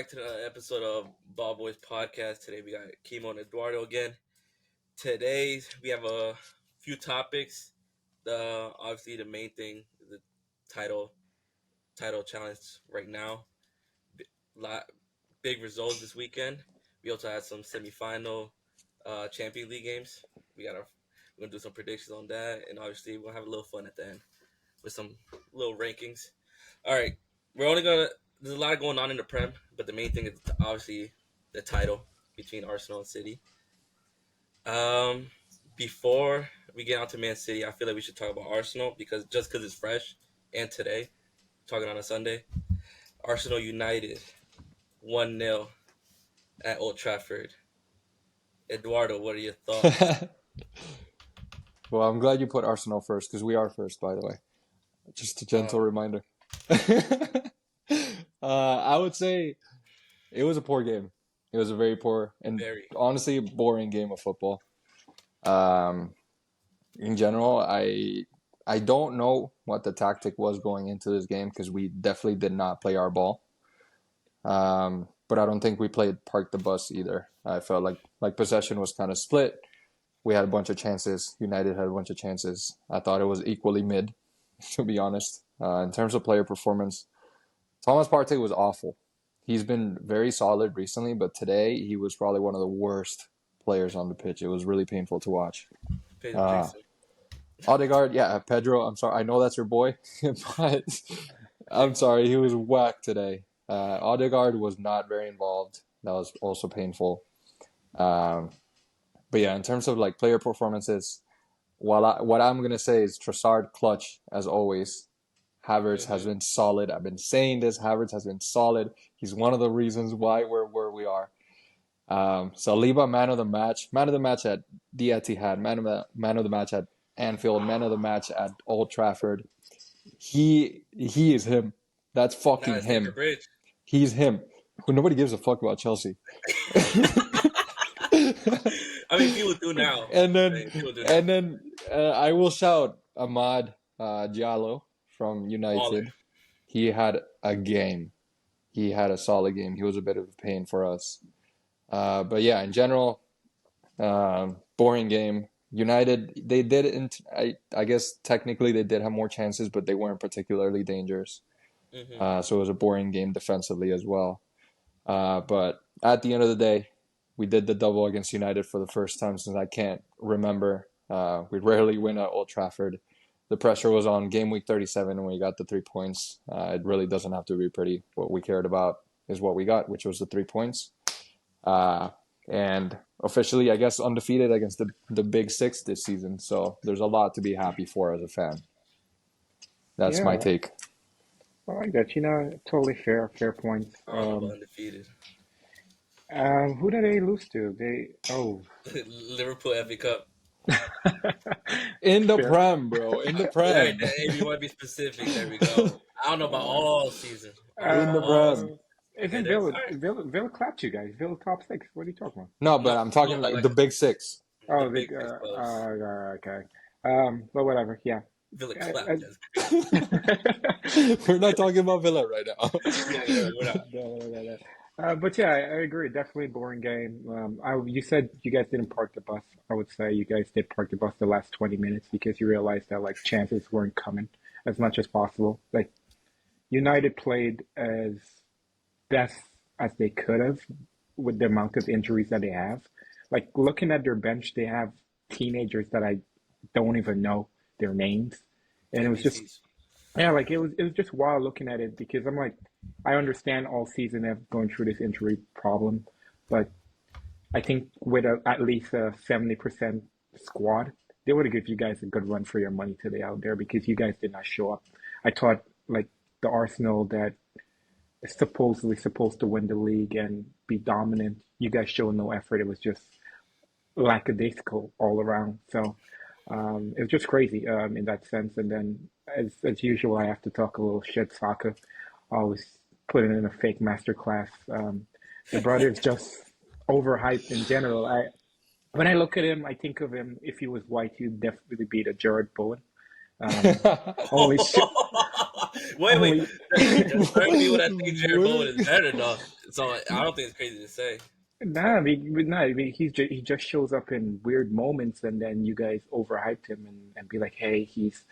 back to the episode of Ball Boys Podcast. Today we got Kimo and Eduardo again. Today we have a few topics. Obviously the main thing is the title challenge right now. Lot big results this weekend. We also had some semifinal Champions League games. We're gonna do some predictions on that, and obviously we'll have a little fun at the end with some little rankings. All right, there's a lot going on in the Prem, but the main thing is obviously the title between Arsenal and City. Um, Before we get on to Man City, I feel like we should talk about Arsenal because it's fresh and today, talking on a Sunday, Arsenal United 1-0 at Old Trafford. Eduardo, what are your thoughts? Well, I'm glad you put Arsenal first because we are first, by the way. Just a gentle reminder. I would say it was a poor game. It was a very poor and Very. honestly boring game of football. Um, in general, I don't know what the tactic was going into this game because we definitely did not play our ball. But I don't think we played park the bus either. I felt like possession was kind of split. We had a bunch of chances. United had a bunch of chances. I thought it was equally mid, to be honest. In terms of player performance, Thomas Partey was awful. He's been very solid recently, but today he was probably one of the worst players on the pitch. It was really painful to watch. Odegaard, yeah, Pedro, I'm sorry. I know that's your boy, but I'm sorry. He was whacked today. Odegaard was not very involved. That was also painful. But yeah, in terms of like player performances, what I'm gonna say is Trossard clutch as always. Havertz has been solid. I've been saying this. Havertz has been solid. He's one of the reasons why we're where we are. Saliba, man of the match at the Etihad, man of the match at Anfield, man of the match at Old Trafford. He is him. That's fucking him. He's him. Nobody gives a fuck about Chelsea. I mean, people do now. And then I will shout Ahmad Diallo from United. He had a game. He had a solid game. He was a bit of a pain for us. But yeah, in general, boring game. United, they did. I guess technically they did have more chances, but they weren't particularly dangerous. So it was a boring game defensively as well. But at the end of the day, we did the double against United for the first time since I can't remember. We rarely win at Old Trafford. The pressure was on game week 37 and we got the 3 points. It really doesn't have to be pretty. What we cared about is what we got, which was the 3 points. And officially, I guess, undefeated against the Big Six this season. So there's a lot to be happy for as a fan. That's my take. I like that. Totally fair points. Undefeated. Who did they lose to? Liverpool FA Cup. In the Prem, bro. In the Prem. If you want to be specific, there we go. I don't know about all season. In the Prem. Isn't Villa clapped you guys? Villa top 6. What are you talking about? No, but I'm talking like the Big Six. Oh, okay. But whatever. Yeah. Villa clapped us. We're not talking about Villa right now. Yeah, we're not. No. But yeah, I agree. Definitely boring game. You said you guys didn't park the bus. I would say you guys did park the bus the last 20 minutes because you realized that like chances weren't coming as much as possible. Like United played as best as they could have with the amount of injuries that they have. Like looking at their bench, they have teenagers that I don't even know their names, and it was just it was just wild looking at it because I'm like, I understand all season of going through this injury problem, but I think with at least a 70% squad, they would have given you guys a good run for your money today out there because you guys did not show up. I thought like the Arsenal that is supposedly supposed to win the league and be dominant, you guys showed no effort. It was just lackadaisical all around. So it was just crazy in that sense. And then as usual, I have to talk a little shit soccer. Always putting in a fake masterclass. The brother is just overhyped in general. When I look at him, I think of him, if he was white, he'd definitely be the Jared Bowen. Holy shit. Wait, wait. Only There's certain people that think Jared Bowen is What? better though. So I don't think it's crazy to say. I mean, he just shows up in weird moments, and then you guys overhyped him and be like, hey, he's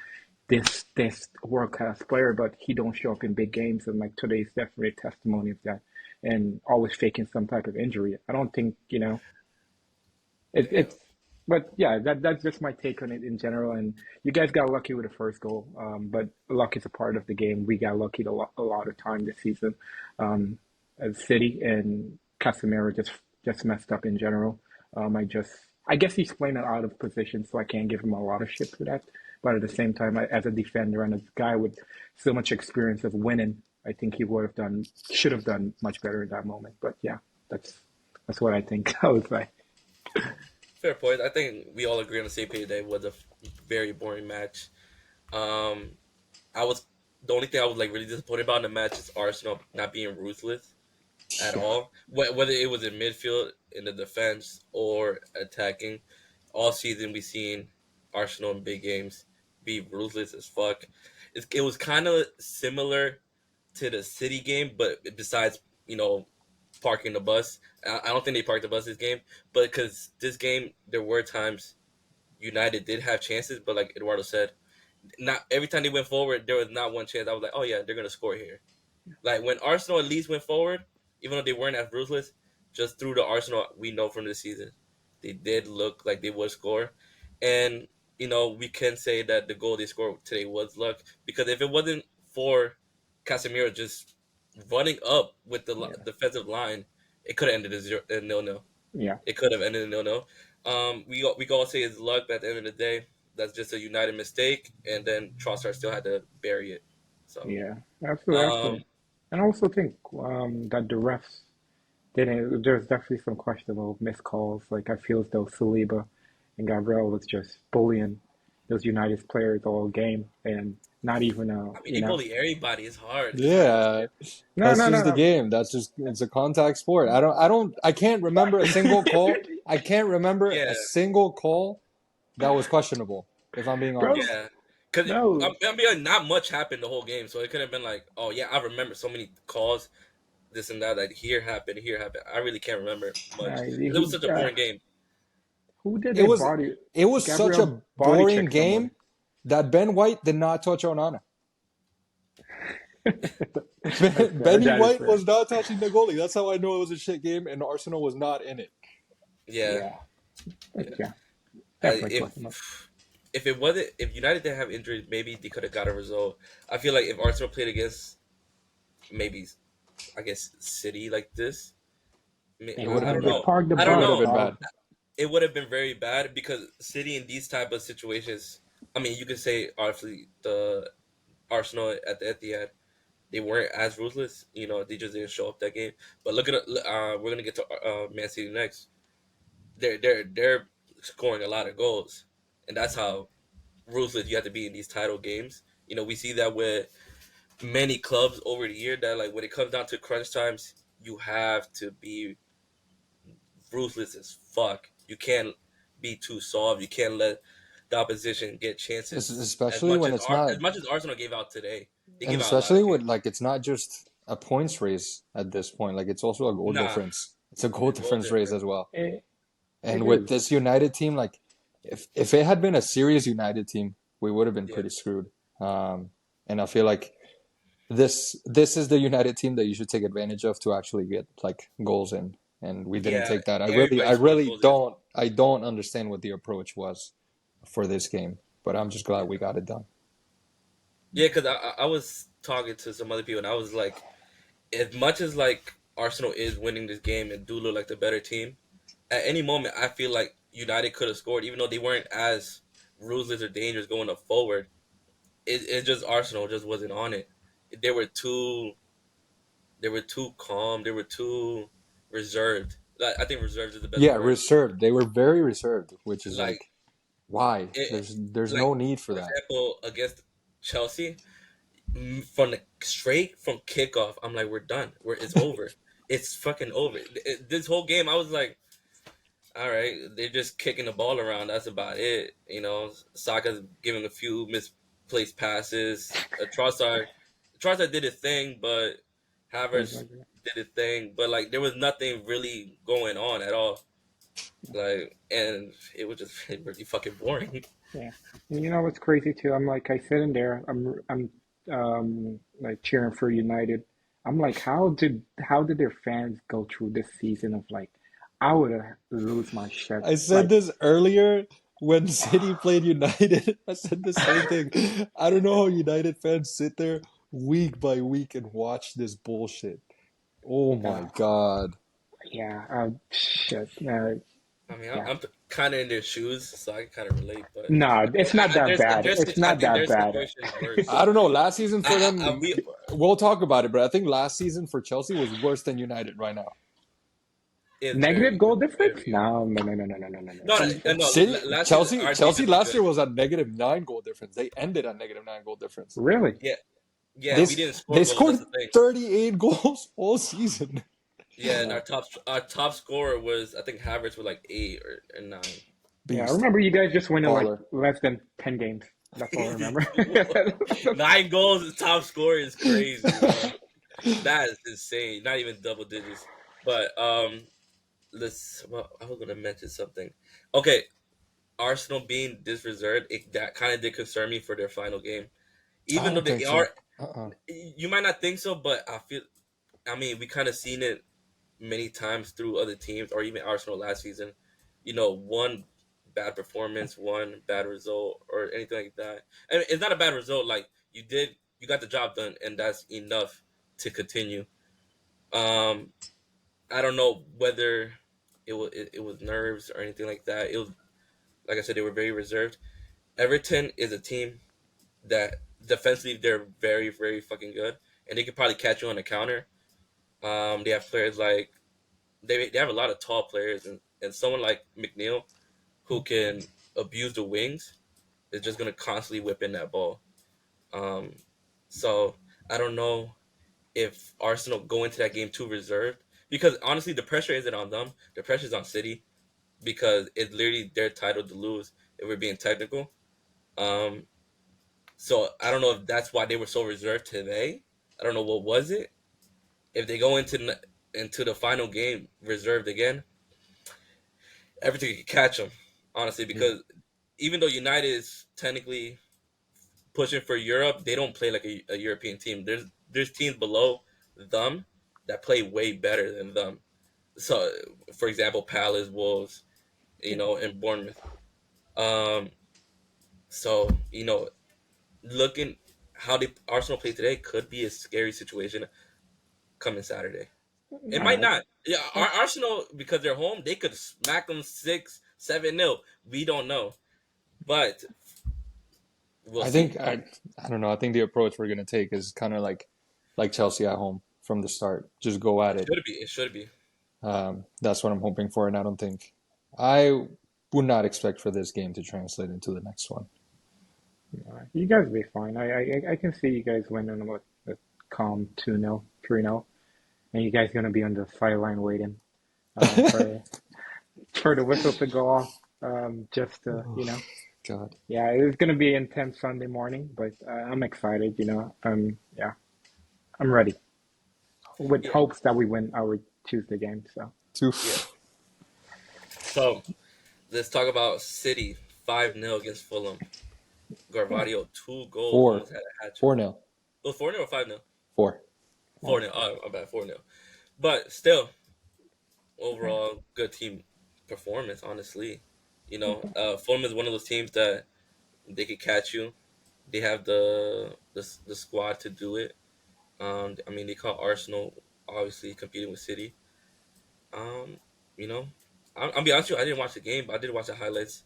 this world class player, but he don't show up in big games. And like today's definitely a testimony of that, and always faking some type of injury. I don't think Damn. it's, but yeah, that's just my take on it in general. And you guys got lucky with the first goal, but luck is a part of the game. We got lucky a lot of time this season. As City and Casemiro just messed up in general. I guess he's playing out of position, so I can't give him a lot of shit for that. But at the same time, as a defender and a guy with so much experience of winning, I think he should have done much better in that moment. But yeah, that's what I think. I would say. Fair point. I think we all agree on the same page that it was a very boring match. Um, I was the only thing I was like really disappointed about in the match is Arsenal not being ruthless at Yeah, all. Whether it was in midfield, in the defense, or attacking, all season we seen Arsenal in big games be ruthless as fuck. It was kind of similar to the City game, but besides parking the bus, I don't think they parked the bus this game, but because this game there were times United did have chances, but like Eduardo said, not every time they went forward there was not one chance I was like, oh yeah, they're gonna score here. Like when Arsenal at least went forward, even though they weren't as ruthless, just through the Arsenal we know from this season, they did look like they would score. And we can say that the goal they scored today was luck because if it wasn't for Casemiro just running up with the yeah, defensive line, it could have ended in 0-0. yeah, It could have ended in 0-0. We can all say it's luck, but at the end of the day, that's just a United mistake, and then Trossard still had to bury it. So, yeah. Absolutely, um, absolutely. And I also think that the refs didn't. There's definitely some questionable missed calls. Like I feel as though Saliba and Gabriel was just bullying those United players all game, and not even I mean, they bully everybody. It's hard. It's hard to Yeah, understand. no, that's no, no, just the no, game. That's just it's a contact sport. I can't remember a single call. I can't remember Yeah, a single call that was questionable, if I'm being bro. honest. yeah. Because No, I mean, like, not much happened the whole game, so it could have been like, oh yeah, I remember so many calls, this and that. Like here happened, here happened. I really can't remember much. It was such a boring game. who did It they was body? it was such Gabriel a body boring check someone. game that Ben White did not touch Onana. That's fair. Benny That is White fair. was not touching the goalie. That's how I know it was a shit game, and Arsenal was not in it. Yeah, Yeah, yeah. yeah, definitely questionable. If it wasn't if United didn't have injuries, maybe they could have got a result. I feel like if Arsenal played against maybe I guess City like this, It would have I been don't They bad. know. parked the I It don't would bus, have know. been bad. dog. It would have been very bad because City in these type of situations. I mean, you could say obviously the Arsenal at the Etihad they weren't as ruthless. They just didn't show up that game. But look at we're gonna get to Man City next. They're scoring a lot of goals, and that's how ruthless you have to be in these title games. We see that with many clubs over the year that like when it comes down to crunch times, you have to be ruthless as fuck. You can't be too soft. You can't let the opposition get chances Especially when it's not, As much as Arsenal gave out today. They and gave out a lot of especially with chances. like it's not just a points race at this point. Like it's also a goal Nah, difference. It's a goal it's goal difference race different. as well. It, And it with is. this United team, like if it had been a serious United team, we would have been Yeah, pretty screwed. And I feel like this is the United team that you should take advantage of to actually get like goals in. And we didn't yeah. take that. I Everybody scores really goals in. don't understand what the approach was for this game. But I'm just glad Yeah, we got it done. yeah. Because I was talking to some other people and I was like, as much as like Arsenal is winning this game and do look like the better team, at any moment I feel like United could have scored, even though they weren't as ruthless or dangerous going up forward. It just Arsenal just wasn't on it. They were too they were too calm. They were too reserved. Like, I think reserved is the best Yeah, word. reserved. They were very reserved, which is Like like why? it, There's like no need for for that. example against Chelsea, from the straight from kickoff, I'm like, we're done. It's over. It's fucking over. This whole game, I was like, all right, they're just kicking the ball around. That's about it. Saka's giving a few misplaced passes. Trossard did his thing, but Havertz Exactly. did his thing, but like there was nothing really going on at all. Like, and it was just really fucking boring. Yeah. And you know what's crazy too? I'm like, I sit in there, I'm like cheering for United. I'm like, how did their fans go through this season of like, I would have lose my shit. I said Like, this earlier when City played United. I said the same thing. I don't know how United fans sit there week by week and watch this bullshit. Oh my uh, God. yeah, shit. I mean, Yeah. I'm kind of in their shoes, so I can kind of relate. But No, it's not that bad. It's I not think that their bad. situation is worse. I don't know. Last season for them, We we'll talk about it, but I think last season for Chelsea was worse than United right now. is Negative goal difference? very No, no, no, no, no, no, no, no, no, no. no. City, Last season, Chelsea, our Chelsea defense was last good. year was a -9 goal difference. They ended at -9 goal difference. Really? Yeah, yeah. They We didn't score they goals. scored That's the thing. 38 goals all season. Yeah, and Uh, our top scorer was I think Havertz with like 8 or 9. yeah, I Beast, remember you guys just winning like baller. less than 10 games. That's all I remember. 9 goals as top scorer is crazy, bro. That is insane. Not even double digits. But let's. Well, I was gonna mention something. Okay, Arsenal being this reserved, that kind of did concern me for their final game. I Even though don't they think are, so. Uh-uh. you might not think so, but I feel. I mean, we kind of seen it many times through other teams, or even Arsenal last season. One bad performance, one bad result, or anything like that. I mean, it's not a bad result. Like you got the job done, and that's enough to continue. Um, I don't know whether it was nerves or anything like that. It was like I said, they were very reserved. Everton is a team that defensively they're very very fucking good, and they could probably catch you on the counter. They have players like they have a lot of tall players, and someone like McNeil who can abuse the wings is just gonna constantly whip in that ball. Um, so I don't know if Arsenal go into that game too reserved because honestly the pressure isn't on them. The pressure is on City because it's literally their title to lose if we're being technical. Um, so I don't know if that's why they were so reserved today. I don't know what was it. If they go into the final game reserved again, everything could catch them. Honestly, Yeah. because even though United is technically pushing for Europe, they don't play like a European team. There's teams below them that play way better than them. So, for example, Palace, Wolves, and Bournemouth. Um, so looking how the Arsenal play today could be a scary situation coming Saturday. It might Uh, not. Yeah, our Arsenal because they're home, they could smack them 6-7-0. We don't know, but we'll I see. think I don't know. I think the approach we're gonna take is kind of like Chelsea at home from the start. Just go at It it. should be. It should be. That's what I'm hoping for, and I don't think I would not expect for this game to translate into the next one. you guys will be fine. I can see you guys winning with a calm 2-0, 3-0, and you guys gonna be on the sideline waiting for the whistle to go off. Just Oh, God. yeah, it's gonna be intense Sunday morning, but I'm excited. Yeah, I'm ready with Yeah, hopes that we win our Tuesday game. So Two, yeah. So let's talk about City 5-0 against Fulham. yeah, Garvadio 2 goals, four, almost had a hat trick. 4-0, It was 4-0 or 5-0? four. 4-0. Oh, I'm bad. 4-0. But still, overall, good team performance. Honestly, Fulham is one of those teams that they could catch you. They have the squad to do it. I mean, they caught Arsenal obviously competing with City. Um, you know, I'll be honest with you. I didn't watch the game, but I did watch the highlights.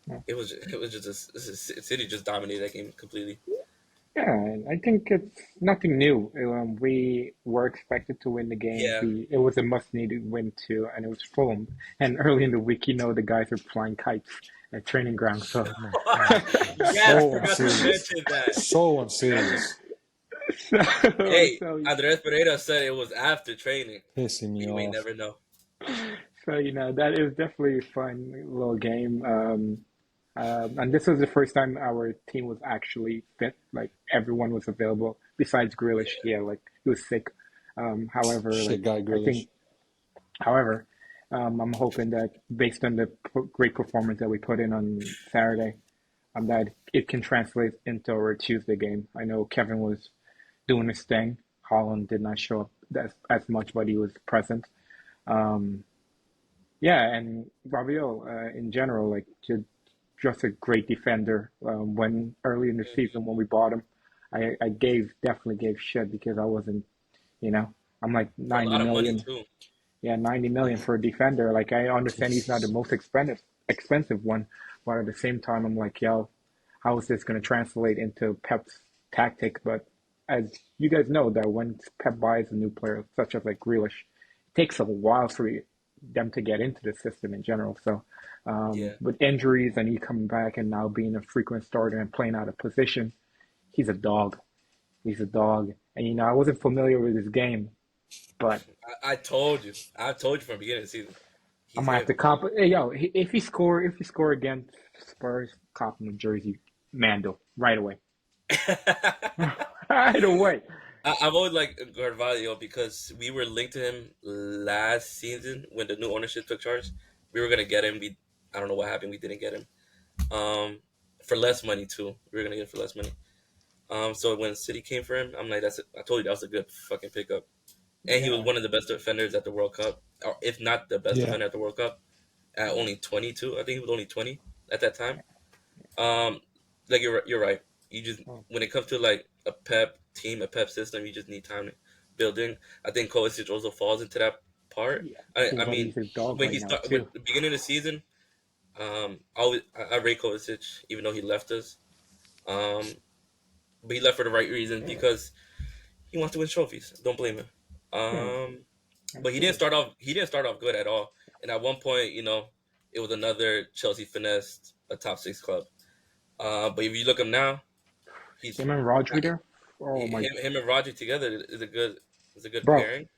yeah. It was just City just dominated that game completely. Yeah, and I think it's nothing new. We were expected to win the game. Yeah. It was a must-needed win too, and it was Fulham. And early in the week, the guys are flying kites at training ground. So, Oh my God. Yeah, I So forgot to unserious. mention that. So unserious. Hey, so Andres Pereira said it was after training. Pissing me We may off. never know. that is definitely a fun little game. And this was the first time our team was actually fit. Like everyone was available besides Grealish. Yeah, like he was sick. However, Shit, like guy I think, Grealish. however, I'm hoping that based on the great performance that we put in on Saturday, that it can translate into our Tuesday game. I know Kevin was doing his thing. Holland did not show up as much, but he was present. Um, yeah, and Rabiot, in general, like just a great defender. When early in the Mhm. season when we bought him, I definitely gave shit because I wasn't, you know, I'm like For a 90 lot of money million. too. Yeah, 90 million for a defender. Like I understand he's not the most expensive one, but at the same time, I'm like, yo, how is this going to translate into Pep's tactic? But as you guys know, that when Pep buys a new player, such as like Grealish, it takes a while for them to get into the system in general. So, Yeah. with injuries and he coming back and now being a frequent starter and playing out of position, he's a dog. He's a dog. And I wasn't familiar with his game, but I told you. I told you from the beginning of the season. I He's might have him. to comp. Hey, yo, if he score against Spurs, cop him a jersey, Mando, right away, right away. I've always liked Carvalho because we were linked to him last season when the new ownership took charge. We were gonna get him. I don't know what happened. We didn't get him. Um, for less money too. We were gonna get him for less money. So when City came for him, I'm like, I told you that was a good fucking pickup. And he was Yeah, one of the best defenders at the World Cup, or if not the best Yeah. defender at the World Cup, at only 22. I think he was only 20 at that time. Um, like you're right. You just oh, when it comes to like a Pep team, a Pep system, you just need time building. I think Kovacic also falls into that part. yeah. I But mean, he's a dog when right he now start too. with the beginning of the season, I rate Kovacic even though he left us. Um, but he left for the right reasons because he wants to win trophies. Don't blame him. Yeah, Um, but he didn't absolutely. start off. He didn't start off good at all. And at one point, it was another Chelsea finessed a top six club. But if you look him now, he's Him and Rodri there. Oh my, him and Roger together is a good bro. pairing.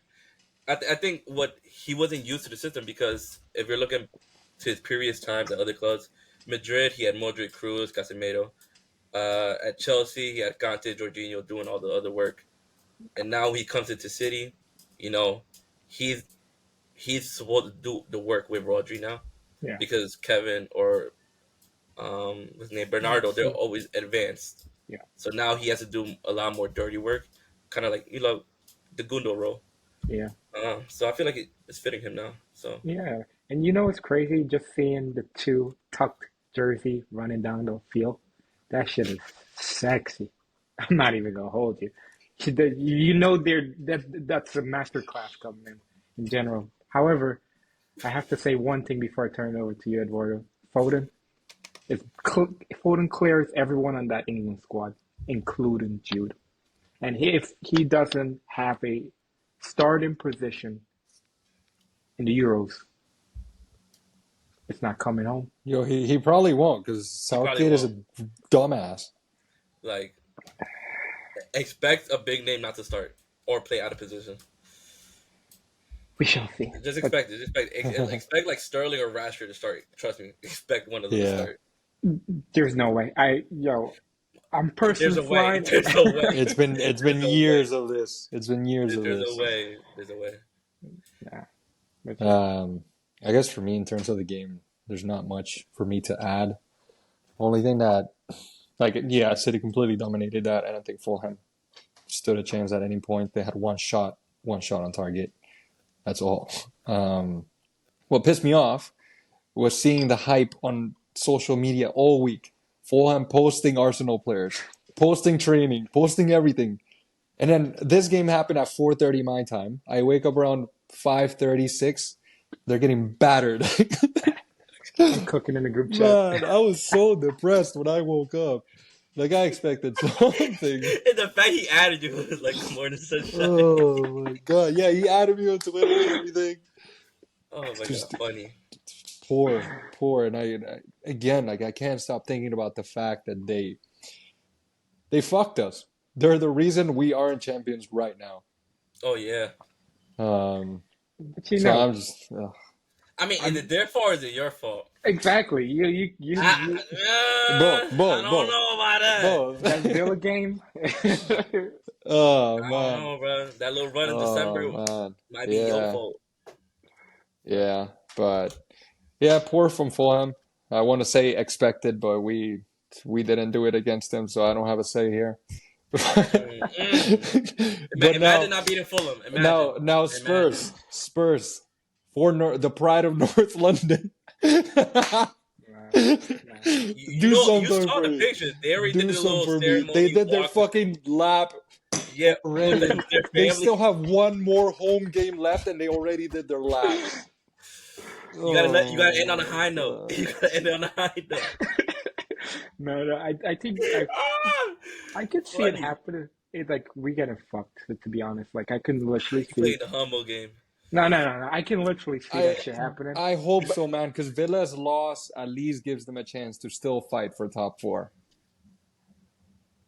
I think what he wasn't used to the system because if you're looking to his previous times at other clubs, Madrid he had Modric, Cruz, Casemiro. At Chelsea he had Conte, Jorginho doing all the other work, and now he comes into City. You know, he's he's supposed to do the work with Rodri now Yeah, because Kevin or his name Bernardo they're so always advanced. yeah, So now he has to do a lot more dirty work, kind of like the Gundo role. yeah, So I feel like it's fitting him now. So yeah. And it's crazy just seeing the two tucked jersey running down the field. That shit is sexy. I'm not even gonna hold you. That's a master class coming in general. However, I have to say one thing before I turn it over to you, Eduardo. Foden is Foden clears everyone on that England squad, including Jude. And if he doesn't have a starting position in the Euros, it's not coming home. Yo, he probably won't because he probably Southgate is won't. a dumbass. Like expect a big name not to start or play out of position. We shall see. Just But expect it. Just expect like Sterling or Rashford to start. Trust me. Expect one of them to Yeah. start. there's no way. I'm There's personally a way. flying. There's a way. It's been There's a way. years of this. It's been years of There's a this. way. There's a way. Nah, but yeah, Um, I guess for me, in terms of the game, there's not much for me to add. Only thing that, like, yeah, City completely dominated that. I don't think Fulham stood a chance at any point. They had one shot on target. That's all. What pissed me off was seeing the hype on social media all week. Fulham posting Arsenal players, posting training, posting everything. And then this game happened at 4:30 my time. I wake up around 5:36. They're getting battered. I'm cooking in the group chat. Man, I was so depressed when I woke up. Like I expected something. And the fact he added you was like the morning sunshine. Oh my god. Yeah, he added me on Twitter and everything. Oh my god, Just funny. poor. And I again, like I can't stop thinking about the fact that they fucked us. They're the reason we aren't champions right now. Oh yeah. Um, But so I'm just I mean, is I'm it their fault or is it your fault? exactly. Both, I both, don't both, know about that. That both. Villa game. Oh I don't man. know, bro. That little run in December Oh man. might be your Yeah. fault. Yeah. But yeah, poor from Fulham. I want to say expected, but we didn't do it against them, so I don't have a say here. Mm-mm. But Imagine not beating Fulham. Imagine. now Imagine. Spurs for the pride of North London. Nah, nah. You Do know, you something saw for the me. pictures. They already did Do the something little for me. They ceremony did their walk. fucking lap Yeah, with, already. with their They family. still have one more home game left, and they already did their lap. You gotta end on a Oh high note. my You gotta end on a high note. No, no. I think Ah, I could see it funny. happen. It like we getting fucked. To be honest, like I can literally You see. played the humble game. No, no, no, no. I can literally see I that shit happening. I hope But so, man, because Villa's loss at least gives them a chance to still fight for top four.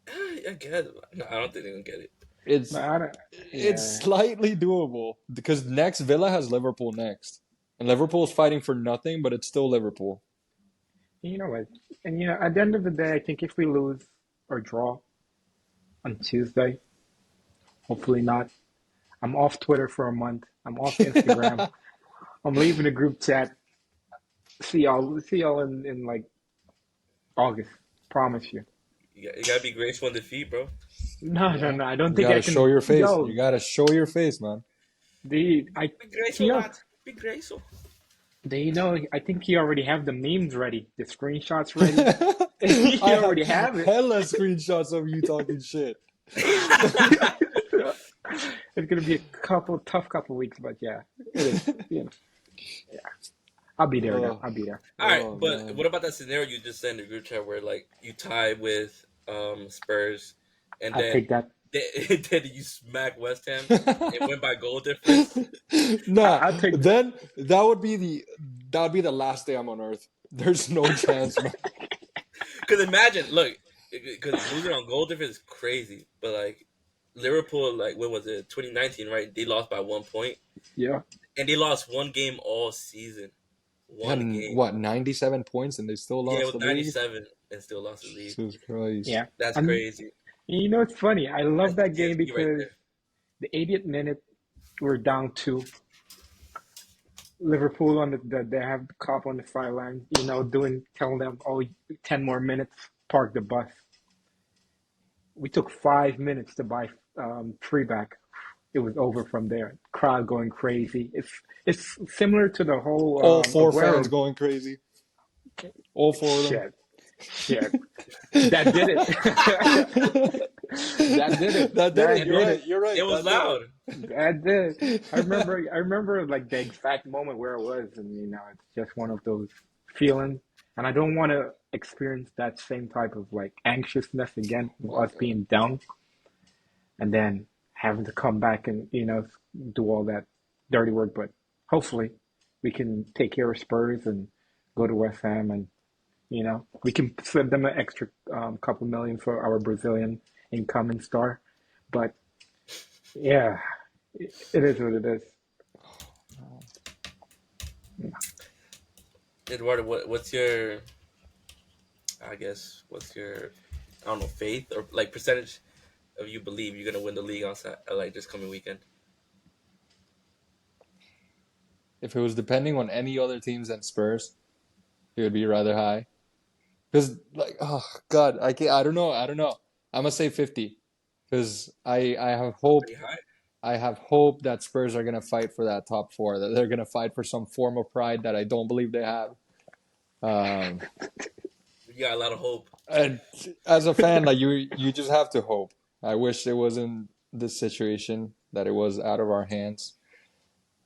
I guess. No, I don't think they're gonna get it. It's but I don't. it's Yeah. slightly doable because next Villa has Liverpool next, and Liverpool's fighting for nothing, but it's still Liverpool. You know what? And at the end of the day, I think if we lose or draw on Tuesday, hopefully not. I'm off Twitter for a month. I'm off Instagram. I'm leaving the group chat. See y'all in like August. Promise you. You gotta be graceful in defeat, bro. No, no, Yeah, no. I don't you think I gotta show can. your face. You Yo, gotta show your face, man. I Be graceful, Theo, lad. Be graceful. I think he already have the memes ready, the screenshots ready. He I have already have it. hella screenshots of you talking shit. It's gonna be a tough couple weeks, but yeah, it is. Yeah, I'll be there though. Oh, I'll be there. All right, oh but man. what about that scenario you just sent in the group chat where like you tie with Spurs, and I'll then take that. then you smack West Ham and win by goal difference? Nah, I'll take that. then that would be the last day I'm on Earth. There's no chance, man. Because imagine, look, because losing on goal difference is crazy, but like Liverpool, like when was it? 2019, right? They lost by 1 point, Yeah, and they lost one game all season. They One had game. what 97 points and they still Yeah, it lost was the league. 97 and still lost the league. Jesus Christ. yeah. That's And crazy. it's funny. I love That's that game PTSD right because there. the 80th minute we're down two. Liverpool they have the cop on the sideline, telling them, oh, 10 more minutes, park the bus. We took 5 minutes to buy free back. It was over from there. Crowd going crazy. It's similar to the whole All four fans Aguero going crazy. All four of them. shit. That did it. That did it. That did it. That You're did right. it. You're It right. was That did it. loud. That did. I remember like the exact moment where it was, and it's just one of those feelings, and I don't want to experience that same type of like anxiousness again, of us being down, and then having to come back and do all that dirty work. But hopefully, we can take care of Spurs and go to West Ham, and we can slip them an extra couple million for our Brazilian incoming star. But yeah, it is what it is. Eduardo, what's your, I guess, what's your, I don't know, faith or like percentage of you believe you're gonna win the league on like this coming weekend? If it was depending on any other teams than Spurs, it would be rather high. Because like, oh God, I don't know. I don't know. I'm gonna say 50. Because I have hope. Pretty high. I have hope that Spurs are gonna fight for that top four. That they're gonna fight for some form of pride that I don't believe they have. Um, You got a lot of hope. and as a fan, like you just have to hope. I wish it wasn't this situation that it was out of our hands.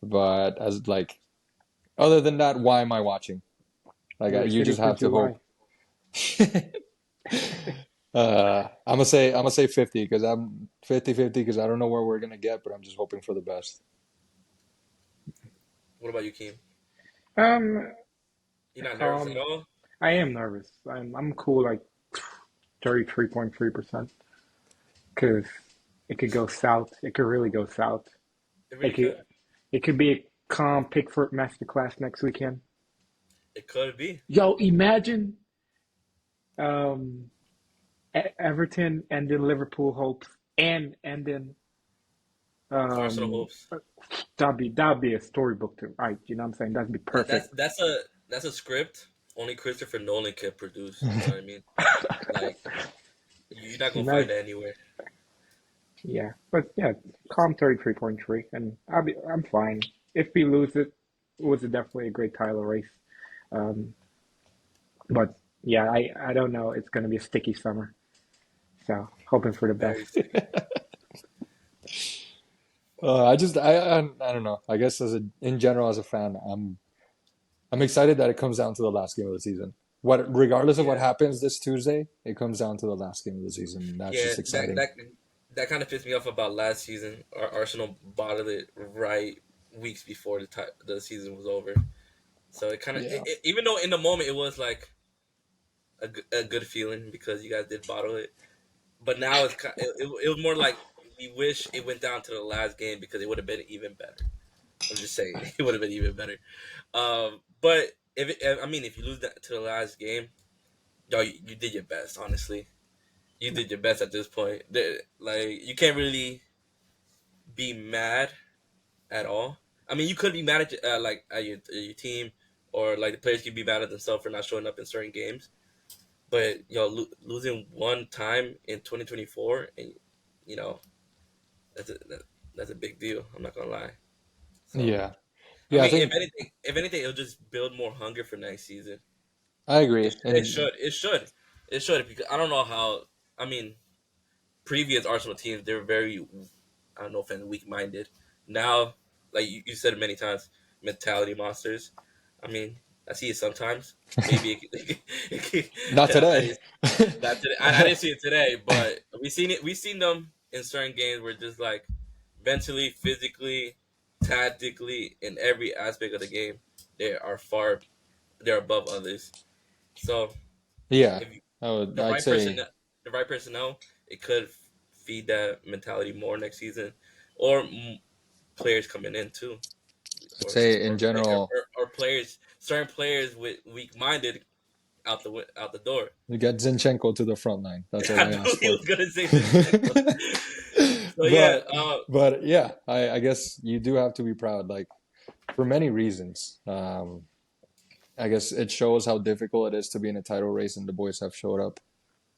But as like, other than that, why am I watching? Like We're you City just for have to July. hope. I'm gonna say 50 because I'm 50-50 because I don't know where we're gonna get, but I'm just hoping for the best. What about you, Keem? Um, You're not nervous at um, all? I am nervous. I'm cool, like 33.3%, because it could go south. It could really go south. It It really could could. it could be a calm Pickford masterclass next weekend. It could be Yo, imagine um, Everton and then Liverpool hopes and then Arsenal um, hopes. that'd be a storybook too. Right, you know what I'm saying? That'd be That, that's perfect. that's a that's a script only Christopher Nolan can produce. You know what I mean? Like you're not gonna find Imagine, that anywhere. yeah, but yeah, calm 33.3, and I'm fine. If we lose it, it was definitely a great title race. Um, but yeah, I don't know. It's gonna be a sticky summer, so hoping for the best. Very sticky. I don't know. I guess in general as a fan, I'm excited that it comes down to the last game of the season. Regardless of what Yeah, happens this Tuesday, it comes down to the last game of the season. That's yeah. just That exciting. that that kind of pissed me off about last season. Arsenal bottled it right weeks before the season was over. So it kind of, Yeah. even though in the moment it was like a good feeling because you guys did bottle it, but now it was more like we wish it went down to the last game because it would have been even better. I'm just saying it would have been even better. But I mean, if you lose that to the last game, yo, you did your best. Honestly, you did your best at this point. Like you can't really be mad at all. I mean, you could be mad at like at your team, or like the players could be mad at themselves for not showing up in certain games. But losing one time in 2024, and you know that's that's a big deal. I'm not gonna lie. So Yeah. I Yeah, I mean, think if anything, it'll just build more hunger for next season. I agree. It And should, it should because I don't know how. I mean, previous Arsenal teams they were very, I don't know if weak minded. Now, like you said many times, mentality monsters. I mean, I see it sometimes. Maybe not today. not today. I didn't see it today, but we seen it. We seen them in certain games where just like mentally, physically, tactically, in every aspect of the game, they are they're above others. So Yeah. if you, the I'd right person, say the right personnel, it could feed that mentality more next season, or players coming in too, I'd say in or, general or players, certain players with weak minded out the door. we get Zinchenko to the front line. That's all I I knew ask he for. was gonna say Zinchenko. So yeah, but but yeah, I guess you do have to be proud, like for many reasons. I guess it shows how difficult it is to be in a title race, and the boys have showed up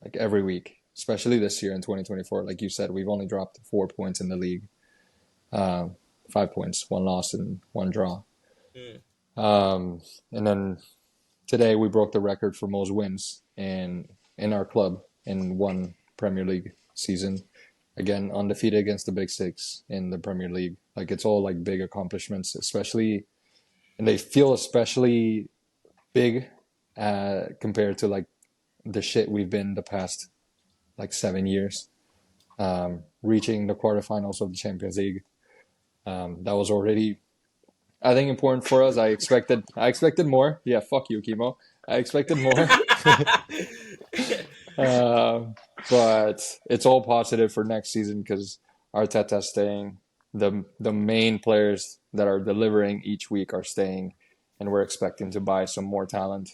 like every week, especially this year in 2024. Like you said, we've only dropped 4 points in the league, 5 points, one loss and one draw. mm, And then today we broke the record for most wins in our club in one Premier League season. Again, undefeated against the Big Six in the Premier League. Like it's all like big accomplishments, especially, and they feel especially big compared to like the shit we've been the past like 7 years. Reaching the quarterfinals of the Champions League, that was already, I think, important for us. I expected more. Yeah, fuck you, Chemo. I expected more. uh, but it's all positive for next season because Arteta's staying. The main players that are delivering each week are staying, and we're expecting to buy some more talent.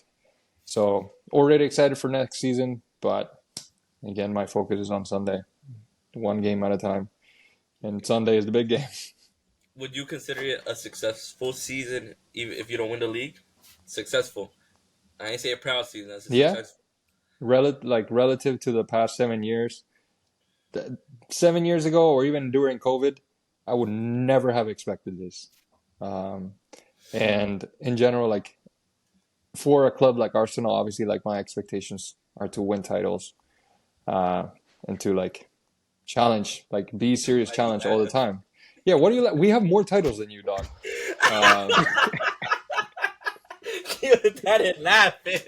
So already excited for next season, but again, my focus is on Sunday, one game at a time, and Sunday is the big game. would you consider it a successful season even if you don't win the league? Successful. I ain't say a proud season. That's a Yeah, successful. relative to the past 7 years, 7 years ago, or even during COVID, I would never have expected this. Um, and in general, like for a club like Arsenal, obviously, like my expectations are to win titles, uh, and to like challenge, like be serious Why you challenge all the laugh? time. Yeah, what do you like? We have more titles than you, dog. Uh, That is laughing.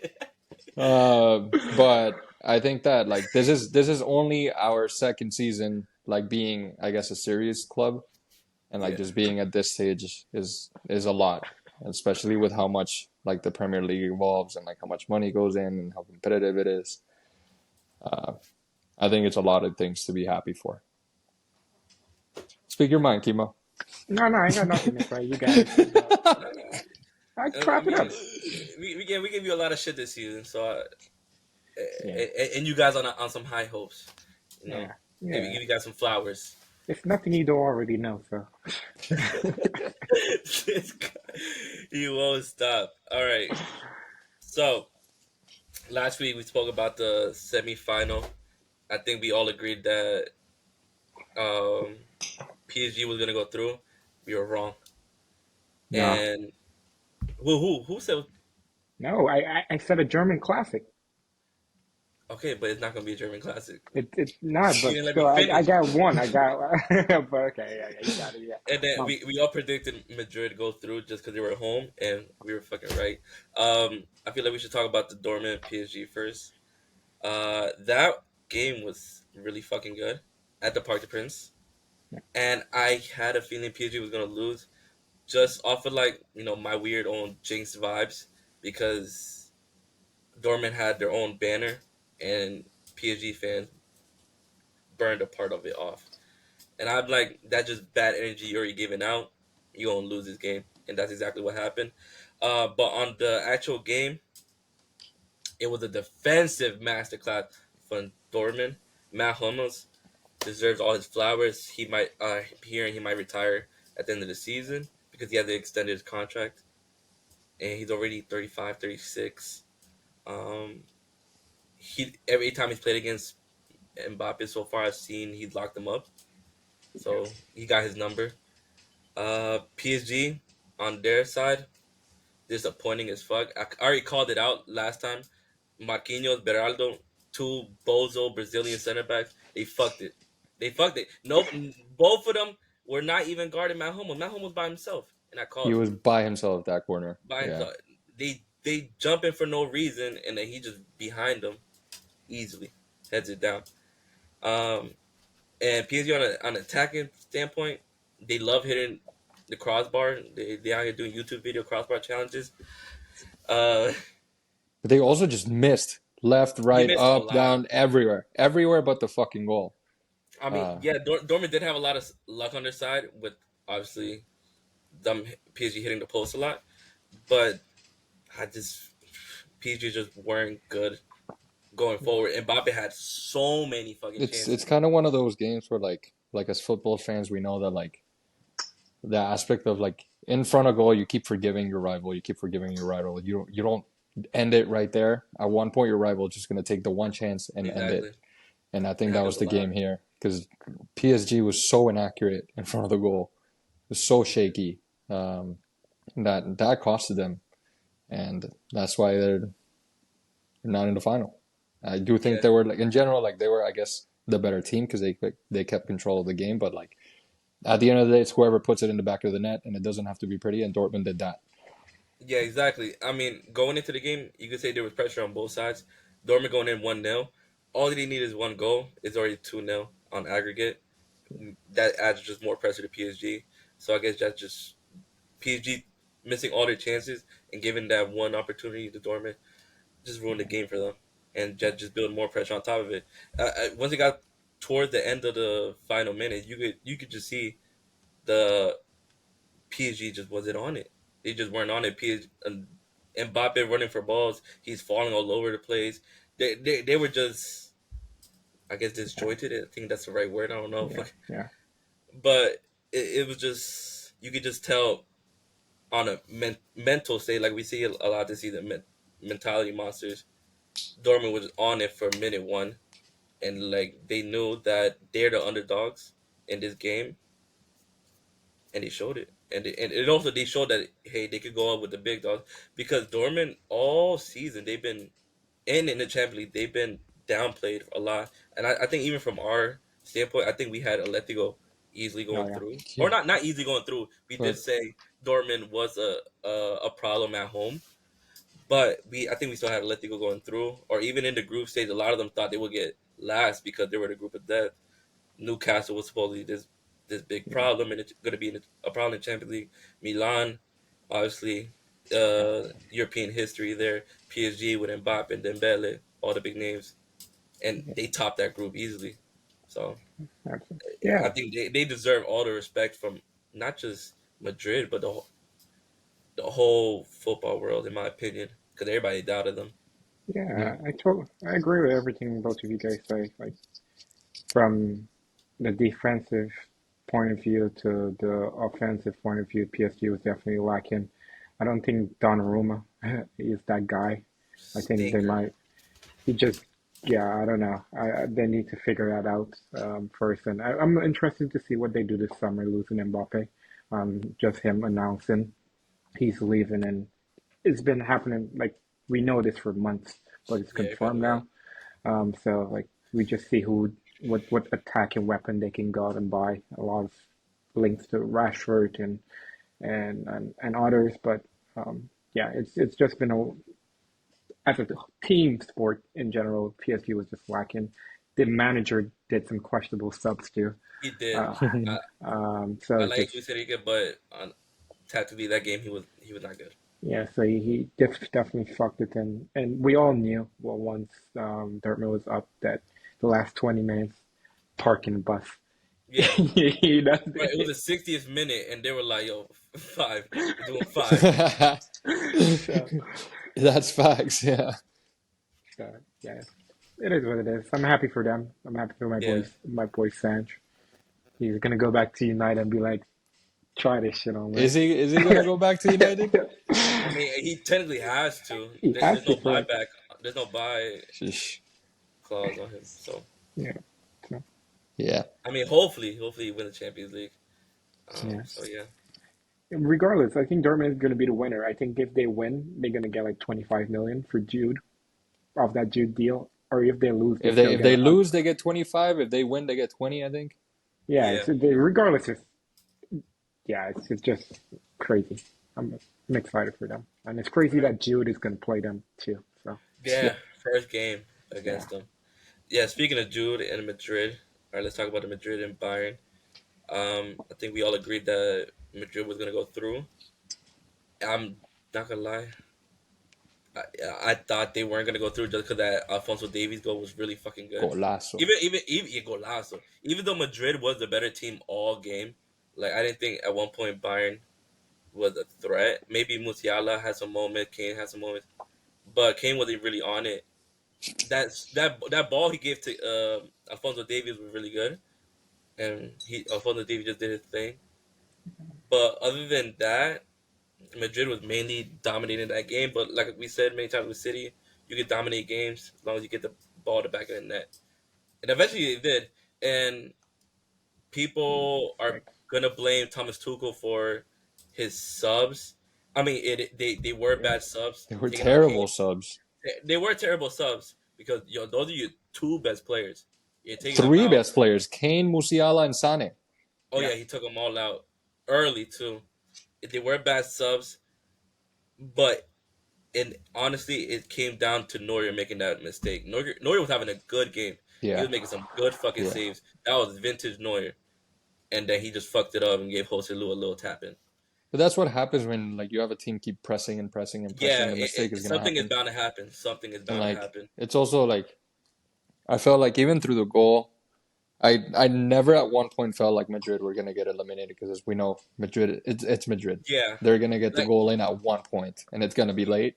but I think that like this is only our second season, like being, I guess, a serious club, and like Yeah. just being at this stage is a lot, especially with how much like the Premier League evolves and like how much money goes in and how competitive it is. Uh, I think it's a lot of things to be happy for. Speak your mind, Kimo. No, no, I ain't got nothing to say. You got it. You got it. I I clap it mean, up. we gave you a lot of shit this season, so Yeah, and you guys on some high hopes, you know, yeah, yeah. give you guys some flowers. It's nothing you don't already know. So This guy, you won't stop. All right, so last week we spoke about the semifinal. I think we all agreed that um, PSG was gonna go through. We were wrong, no, and who said no. I said a German classic. okay, but it's not gonna be a German classic. It's not, You but didn't let me still, I finish. got one. I got, but okay, yeah, yeah, you got it. Yeah, And then um, we all predicted Madrid go through just because they were at home, and we were fucking right. I feel like we should talk about the Dortmund PSG first. That game was really fucking good at the Parc des Princes, yeah, and I had a feeling PSG was gonna lose just off of like my weird own jinx vibes because Dortmund had their own banner, and PSG fans burned a part of it off. And I'm like, that's just bad energy you're already giving out. You're gonna lose this game, and that's exactly what happened. But on the actual game, it was a defensive masterclass from Dortmund. Matt Hummels deserves all his flowers. He might hearing he might retire at the end of the season because he has to extend his contract, and he's already 35, 36. Um, he every time he's played against Mbappe so far, I've seen he's locked him up. yeah, So he got his number. PSG on their side, disappointing as fuck. I already called it out last time. Marquinhos, Beraldo, two bozo Brazilian center backs. They fucked it. They fucked it. No, both of them were not even guarding Matt Hummels. Matt Hummels by himself, and I He called it was by himself that corner. by Yeah. himself. They jump in for no reason, and then he just behind them easily heads it down. Um, and PSG on an attacking standpoint, they love hitting the crossbar. They out here doing YouTube video crossbar challenges. Uh, But they also just missed left, you right, missed a up, lot. down, everywhere. Everywhere but the fucking goal. I mean, Uh, yeah, Dortmund did have a lot of luck on their side with obviously them PSG hitting the post a lot, but I just PSG just weren't good going yeah, forward. And Mbappe had so many fucking it's chances. kind of one of those games where like as football fans we know that like the aspect of like in front of goal you keep forgiving your rival, you keep forgiving your rival. You don't end it right there. At one point your rival is just gonna take the one chance and end it. Exactly, And I think it that happens was a the lot. game here because PSG was so inaccurate in front of the goal. It was so shaky that costed them, and that's why they're not in the final. I do think Yeah, they were like in general like they were I guess the better team because they kept control of the game, but like at the end of the day, it's whoever puts it in the back of the net, and it doesn't have to be pretty. And Dortmund did that. yeah, exactly. I mean, going into the game, you could say there was pressure on both sides. Dortmund going in 1-0. All they need is one goal. It's already 2-0 on aggregate. That adds just more pressure to PSG. So I guess that's just PSG missing all their chances and giving that one opportunity to Dortmund just ruined the game for them, and just building more pressure on top of it. Once it got towards the end of the final minute, you could just see the PSG just wasn't on it. They just weren't on it. PSG and Mbappe running for balls, he's falling all over the place. They were just I guess yeah, disjointed. I think that's the right word. I don't know, yeah, yeah, but it was just you could just tell on a mental state, like we see a lot to see the mentality monsters. Dortmund was on it for minute one, and like they knew that they're the underdogs in this game, and they showed it. And also they showed that hey, they could go out with the big dogs because Dortmund all season they've been in the Champions League they've been downplayed a lot, and I think even from our standpoint, I think we had Atletico easily oh going yeah, through, or Yeah, not easily going through. We did but say Dortmund was a problem at home, but I think we still had Atletico going through, or even in the group stage, a lot of them thought they would get last because they were the group of death. Newcastle was supposedly this big yeah, problem, and it's going to be a problem in Champions League. Milan, obviously, yeah, European history there. PSG with Mbappe and Dembele, all the big names, and yeah, they topped that group easily. So I yeah, think they deserve all the respect from not just Madrid, but the whole football world, in my opinion, because everybody doubted them. Yeah. I agree with everything both of you guys say. Like from the defensive point of view to the offensive point of view, PSG was definitely lacking. I don't think Donnarumma is that guy. I think they Stinker. might. He just, yeah, I don't know. They need to figure that out first. And I'm interested to see what they do this summer, losing Mbappe. Just him announcing he's leaving, and it's been happening. Like we know this for months, but it's Yeah, everybody confirmed know that. now. So like we just see what attacking weapon they can go out and buy. A lot of links to Rashford and others, but yeah, it's just been a as a team sport in general. PSG was just lacking. The manager did some questionable subs too. He did. Uh, I, so I it's like just Luis Enrique, but on tactically that game he was not good. yeah. So he definitely fucked it, and we all knew well once Dortmund was up that the last 20 minutes parking the bus. Yeah, That's right. It was it. the 60th minute, and they were like, "Yo, five. We're doing five." So, That's facts. Yeah. so yeah, it is what it is. I'm happy for them. I'm happy for Yeah, my boy Sanch. He's gonna go back to United and be like, try this shit on, Is man. he gonna go back to United? I mean, he technically has to. He has There's to no for buyback. There's no buy Sheesh. clause on him. So yeah. So, Yeah. I mean, hopefully he win the Champions League. yeah. So yeah, Regardless, I think Dortmund is gonna be the winner. I think if they win, they're gonna get like 25 million for Jude off that Jude deal. Or if they lose, they still If get they a lose, they get 25. If they win, they get 20, I think. yeah. yeah, Regardless, it's just crazy. I'm excited for them, and it's crazy right. that Jude is gonna play them too. So Yeah. Yeah, first game yeah, against them. Yeah, speaking of Jude and Madrid, all right, let's talk about the Madrid and Bayern. I think we all agreed that Madrid was gonna go through. I'm not gonna lie. I, I thought they weren't gonna go through just because that Alfonso Davies goal was really fucking good. Golazo. Even yeah, golazo. Even though Madrid was the better team all game, like I didn't think at one point Bayern was a threat. Maybe Musiala had some moments, Kane had some moments, but Kane wasn't really on it. That ball he gave to Alfonso Davies was really good, and he Alfonso Davies just did his thing. But other than that, Madrid was mainly dominating that game. But like we said many times with City, you can dominate games as long as you get the ball at the back of the net. And eventually they did. And people are like gonna blame Thomas Tuchel for his subs. I mean, they were yeah, bad subs They were taking out Kane. terrible subs. They were terrible subs because those are your two best players. You're taking them Three out. best players: Kane, Musiala, and Sane. Oh yeah. yeah, he took them all out early too. They were bad subs, but and honestly, it came down to Neuer making that mistake. Neuer was having a good game. He Yeah. was making some good fucking Yeah. saves. That was vintage Neuer, and then he just fucked it up and gave Jose Lu a little tap in. But that's what happens when like you have a team keep pressing and pressing and Yeah, pressing. The mistake is gonna something is happen. bound to happen. Something is And bound to like happen. it's also like I felt like even through the goal, I never at one point felt like Madrid were gonna get eliminated because as we know, Madrid it's Madrid. Yeah, They're gonna get the like goal in at one point, and it's gonna be late,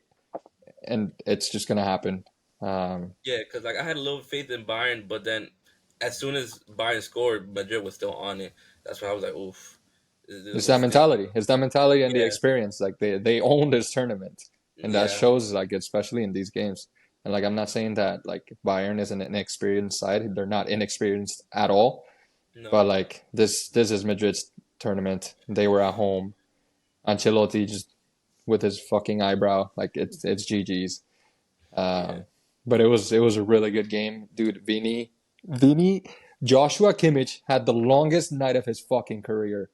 and it's just gonna happen. Um, yeah, because like I had a little faith in Bayern, but then as soon as Bayern scored, Madrid was still on it. That's why I was like, oof, this is a it's that mistake. mentality. It's that mentality and the Yeah, experience. Like they own this tournament, and that yeah, shows like especially in these games. And like I'm not saying that like Bayern is an inexperienced side. They're not inexperienced at all. But no, like this is Madrid's tournament. They were at home. Ancelotti just with his fucking eyebrow, like it's GG's. yeah, Um, but it was a really good game, dude. Vini, Joshua Kimmich had the longest night of his fucking career.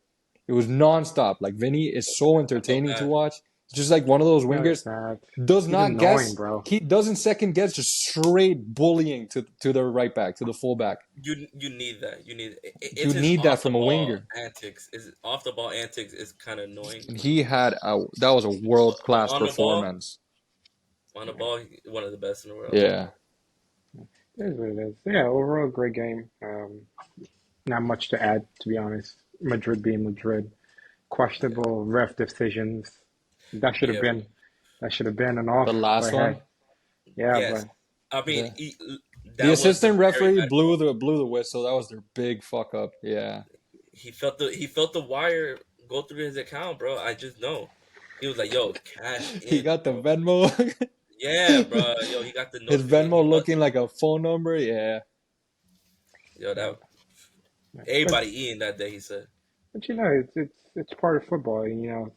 It was nonstop. Like Vinny is so I felt entertaining to bad. watch. It's just like one of those No, it's wingers not. does He's not annoying, guess. bro. He doesn't second guess, just straight bullying to the right back, to the full back. You need that. You need You it's his need that off the from a ball winger. antics. Is off the ball antics is kind of annoying. And he had that was a world But class performance. on the ball, one of the best in the world. Yeah. It is what it is. Yeah, overall great game. Not much to add, to be honest. Madrid being Madrid. questionable ref decisions. That should have Yeah, been that should have been an The off. last But hey, one, yeah, yes. but I mean, the the that was the assistant very referee bad call. blew the whistle. That was their big fuck up. Yeah, He felt the wire go through his account, bro. I just know. He was like, "Yo, cash he in, got the bro." Venmo. Yeah, bro. Yo, he got the His notification. Venmo looking like a phone number. Yeah, Yo, yeah, that yeah. everybody eating that day. He said But it's part of football.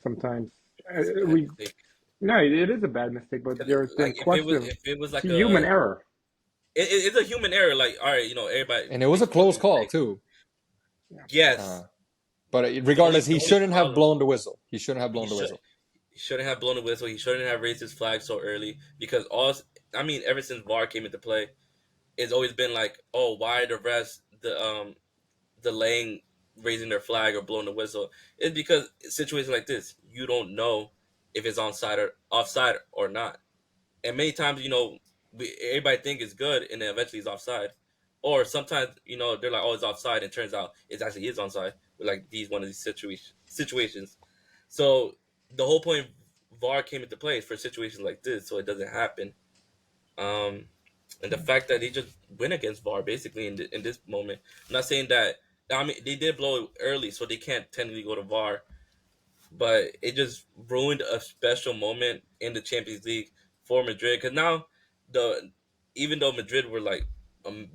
Sometimes it's a bad we mistake. no, it is a bad mistake, but 'Cause, there's been like question. if it was It's like a human error. it's a human error. Like, all right, everybody and it was a makes fucking close call mistakes. too. Yeah, Yes. Uh, but regardless, The he only shouldn't have problem blown the whistle. He shouldn't have he blown the should whistle. he shouldn't have blown the whistle. He shouldn't have raised his flag so early because I mean, ever since VAR came into play, it's always been like, oh, why are the refs delaying raising their flag or blowing the whistle? It's because situations like this, you don't know if it's onside or offside or not. And many times, everybody think it's good, and then eventually it's offside. Or sometimes, they're like, "Oh, it's offside," and it turns out it actually is onside. With like one of these situations. So the whole point VAR came into play is for situations like this, so it doesn't happen. Um, and the fact that they just win against VAR basically in this moment. I'm not saying that. I mean, they did blow it early, so they can't technically go to VAR, but it just ruined a special moment in the Champions League for Madrid. Because now, the even though Madrid were like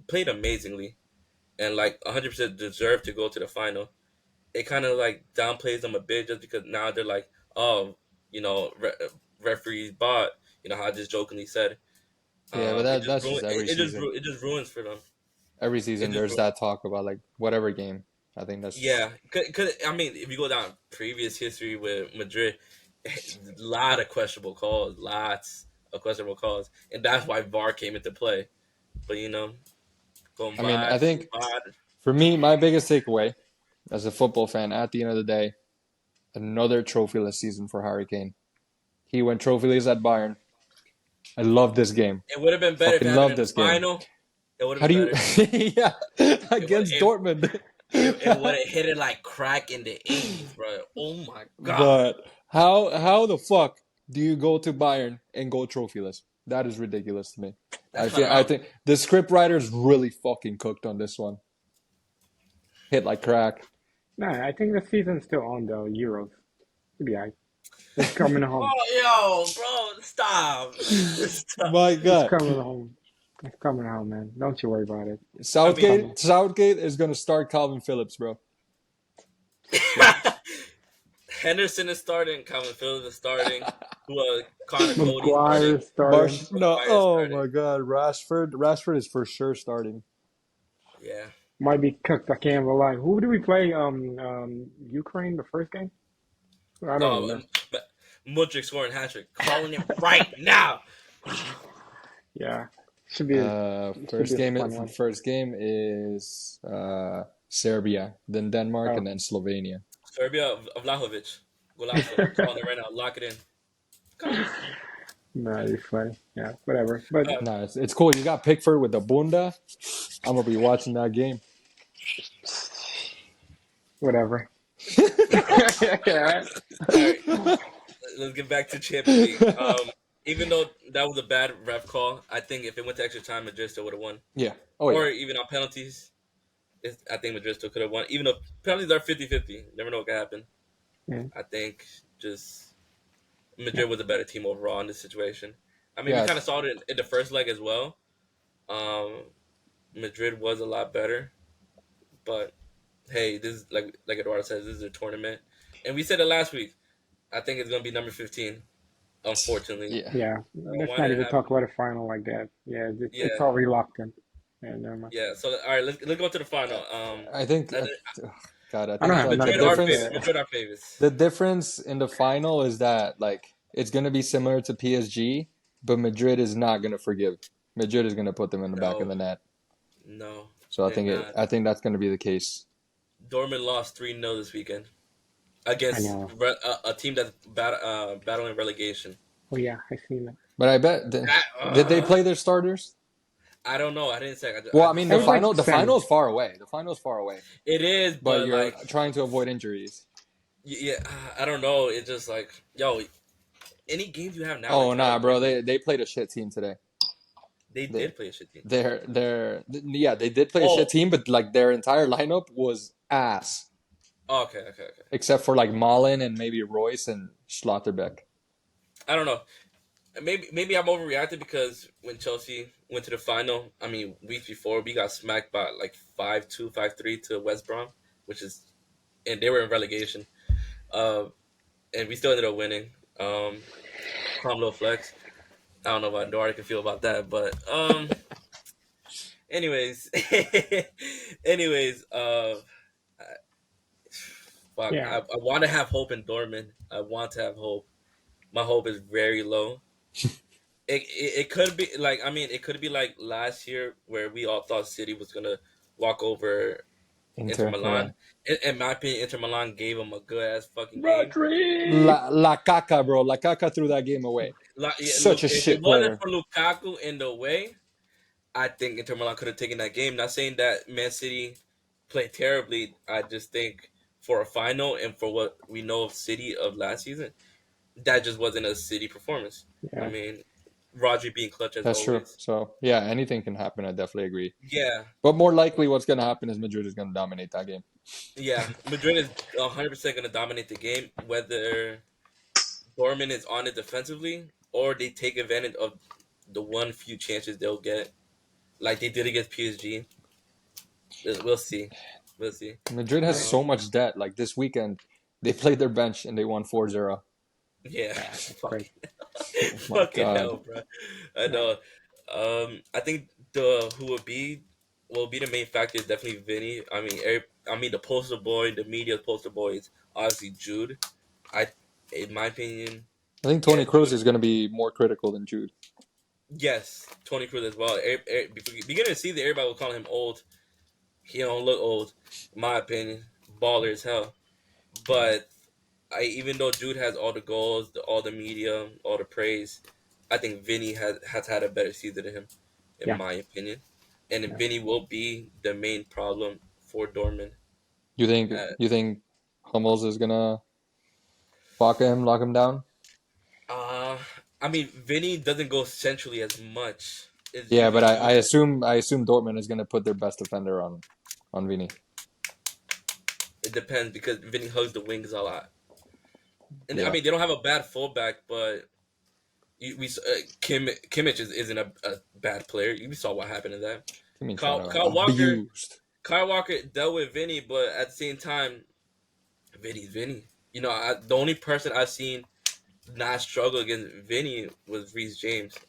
played amazingly and like 100% deserved to go to the final, it kind of like downplays them a bit just because now they're like, oh, referees bought. How I just jokingly said. Yeah, but It just that's just every season. it just ruins for them. Every It season, just there's that talk about like whatever game. I think that's just Yeah, cause I mean, if you go down previous history with Madrid, a lot of questionable calls, lots of questionable calls, and that's why VAR came into play. But I mean, I combate, think combate. for me, my biggest takeaway as a football fan at the end of the day, another trophyless season for Harry Kane. He went trophyless at Bayern. I love this game. It would have been better if it Fucking happened love in the this game. final. It would have How been do you better. yeah, It would against it, Dortmund. it would have hit it like crack in the 80s, bro. Oh my god, But how the fuck do you go to Bayern and go trophyless? That is ridiculous to me. that's not I how. think the script writers really fucking cooked on this one. Hit like crack. no, I think the season's still on though. Euros, it'll be alright. It's coming home. Oh, yo, bro, stop, stop. My It's God. coming home. It's coming home, man. Don't you worry about it. I It's mean, coming. Southgate is gonna start Calvin Phillips, bro. Henderson is starting. Calvin Phillips is starting. Connor Cody's McGuire starting. starting. No, Maguire is oh starting. my God, Rashford is for sure starting. Yeah. Might be cooked. I can't even lie. Who do we play? Ukraine the first game. I don't Oh, remember. but Mudryk scoring hat trick. Calling it right now. Yeah, should be a should be a fun one. First game is Serbia, then Denmark, Oh, and then Slovenia. Serbia, Vlahovic. Golazo. Calling it right now. Lock it in. Come on. no, you're funny. Yeah, whatever. But Uh, No, it's cool. You got Pickford with the Bunda. I'm gonna be watching that game. whatever. Yeah. all right. Let's get back to Champions League. Even though that was a bad ref call, I think if it went to extra time, Madrid still would have won. Yeah. Oh yeah. Or even on penalties, I think Madrid still could have won. Even though penalties are 50-50. Never know what can happen. Yeah. I think just Yeah. Madrid was a better team overall in this situation. I mean, we Yeah. kind of saw it in the first leg as well. Um, Madrid was a lot better, but hey, this is like Eduardo says, this is a tournament, and we said it last week. I think it's gonna be number 15. Unfortunately, Yeah. Yeah. I don't Let's want not it to even happen. talk about a final like that. Yeah, it's Yeah, already locked in. Yeah, never mind. yeah. So all right, let's go to the final. I think. And God, I I think don't have the Madrid nothing are to difference. favorites. say. Madrid are favorites. The difference in the final is that like it's gonna be similar to PSG, but Madrid is not gonna forgive. Madrid is gonna put them in the back of No, the net. no, So they're not. I think that's gonna be the case. Dortmund lost 3-0 this weekend I against know. a team that's battling relegation. Oh yeah, I seen that. But I bet That, did they play their starters? I don't know. I didn't say. Well, I I just mean It was like the semi. final is far away. The final is far away. it is, But but you're like trying to avoid injuries. Yeah, I don't know. It's just like, yo, any games you have now, like Oh kind of nah, bro. annoy me. They played a shit team today. They They did play a shit team. yeah, they did play a shit Oh, team, but like their entire lineup was ass, okay, okay, okay. except for like Malin and maybe Royce and Schlotterbeck. I don't know. Maybe I'm overreacted because when Chelsea went to the final, I mean, weeks before we got smacked by like 5-2, 5-3 to West Brom, which is and they were in relegation. Uh, and we still ended up winning. Calm little flex. I don't know what Eduardo can feel about that, but anyways, anyways, fuck. Yeah, I want to have hope in Dortmund. I want to have hope. My hope is very low. It could be like, I mean, it could be like last year where we all thought City was gonna walk over Inter Inter, yeah. Milan. In my opinion, Inter Milan gave them a good ass fucking game. Rodri. La Caca, bro. La Caca threw that game away. Like, yeah, Such look, a if it shit wasn't player. for Lukaku in the way, I think Inter Milan could have taken that game. Not saying that Man City played terribly. I just think for a final and for what we know of City of last season, that just wasn't a City performance. I Yeah, mean, Rodri being clutch as That's true. always. So yeah, anything can happen. I definitely agree. Yeah, But more likely, what's gonna happen is Madrid is gonna dominate that game. yeah. Madrid is 100% going to dominate the game, whether Dortmund is on it defensively or they take advantage of the one few chances they'll get, like they did against PSG. We'll see. We'll see. Madrid has yeah. so Um, much debt. Like this weekend, they played their bench and they won 4-0. yeah, That's crazy. Oh my fucking god. hell, bro. I Yeah, know. I think the who will be the main factor is definitely Vinny. I mean the poster boy, the media poster boy is obviously Jude. I, in my opinion, I think yeah, Tony Cruz Jude. is gonna be more critical than Jude. Yes, Tony Cruz as well. Beginning to see that everybody was calling him old. He don't look old, in my opinion. Baller as hell. But even though Jude has all the goals, all the media, all the praise, I think Vinny has had a better season than him, in yeah, my opinion. And yeah. Vinny will be the main problem for Dortmund. You think Uh, you think Hummels is gonna lock him down? uh, I mean, Vinny doesn't go centrally as much. It's Yeah, usually but Jude. I assume Dortmund is gonna put their best defender on Vini. It depends because Vinny hugs the wings a lot. And I Yeah, mean, they don't have a bad fullback, but Kimmich isn't a bad player. You saw what happened to that. Kimmich got Kyle Walker abused. Kyle Walker dealt with Vinny, but at the same time, Vinny's Vinny. You know, the only person I've seen not struggle against Vinny was Reece James,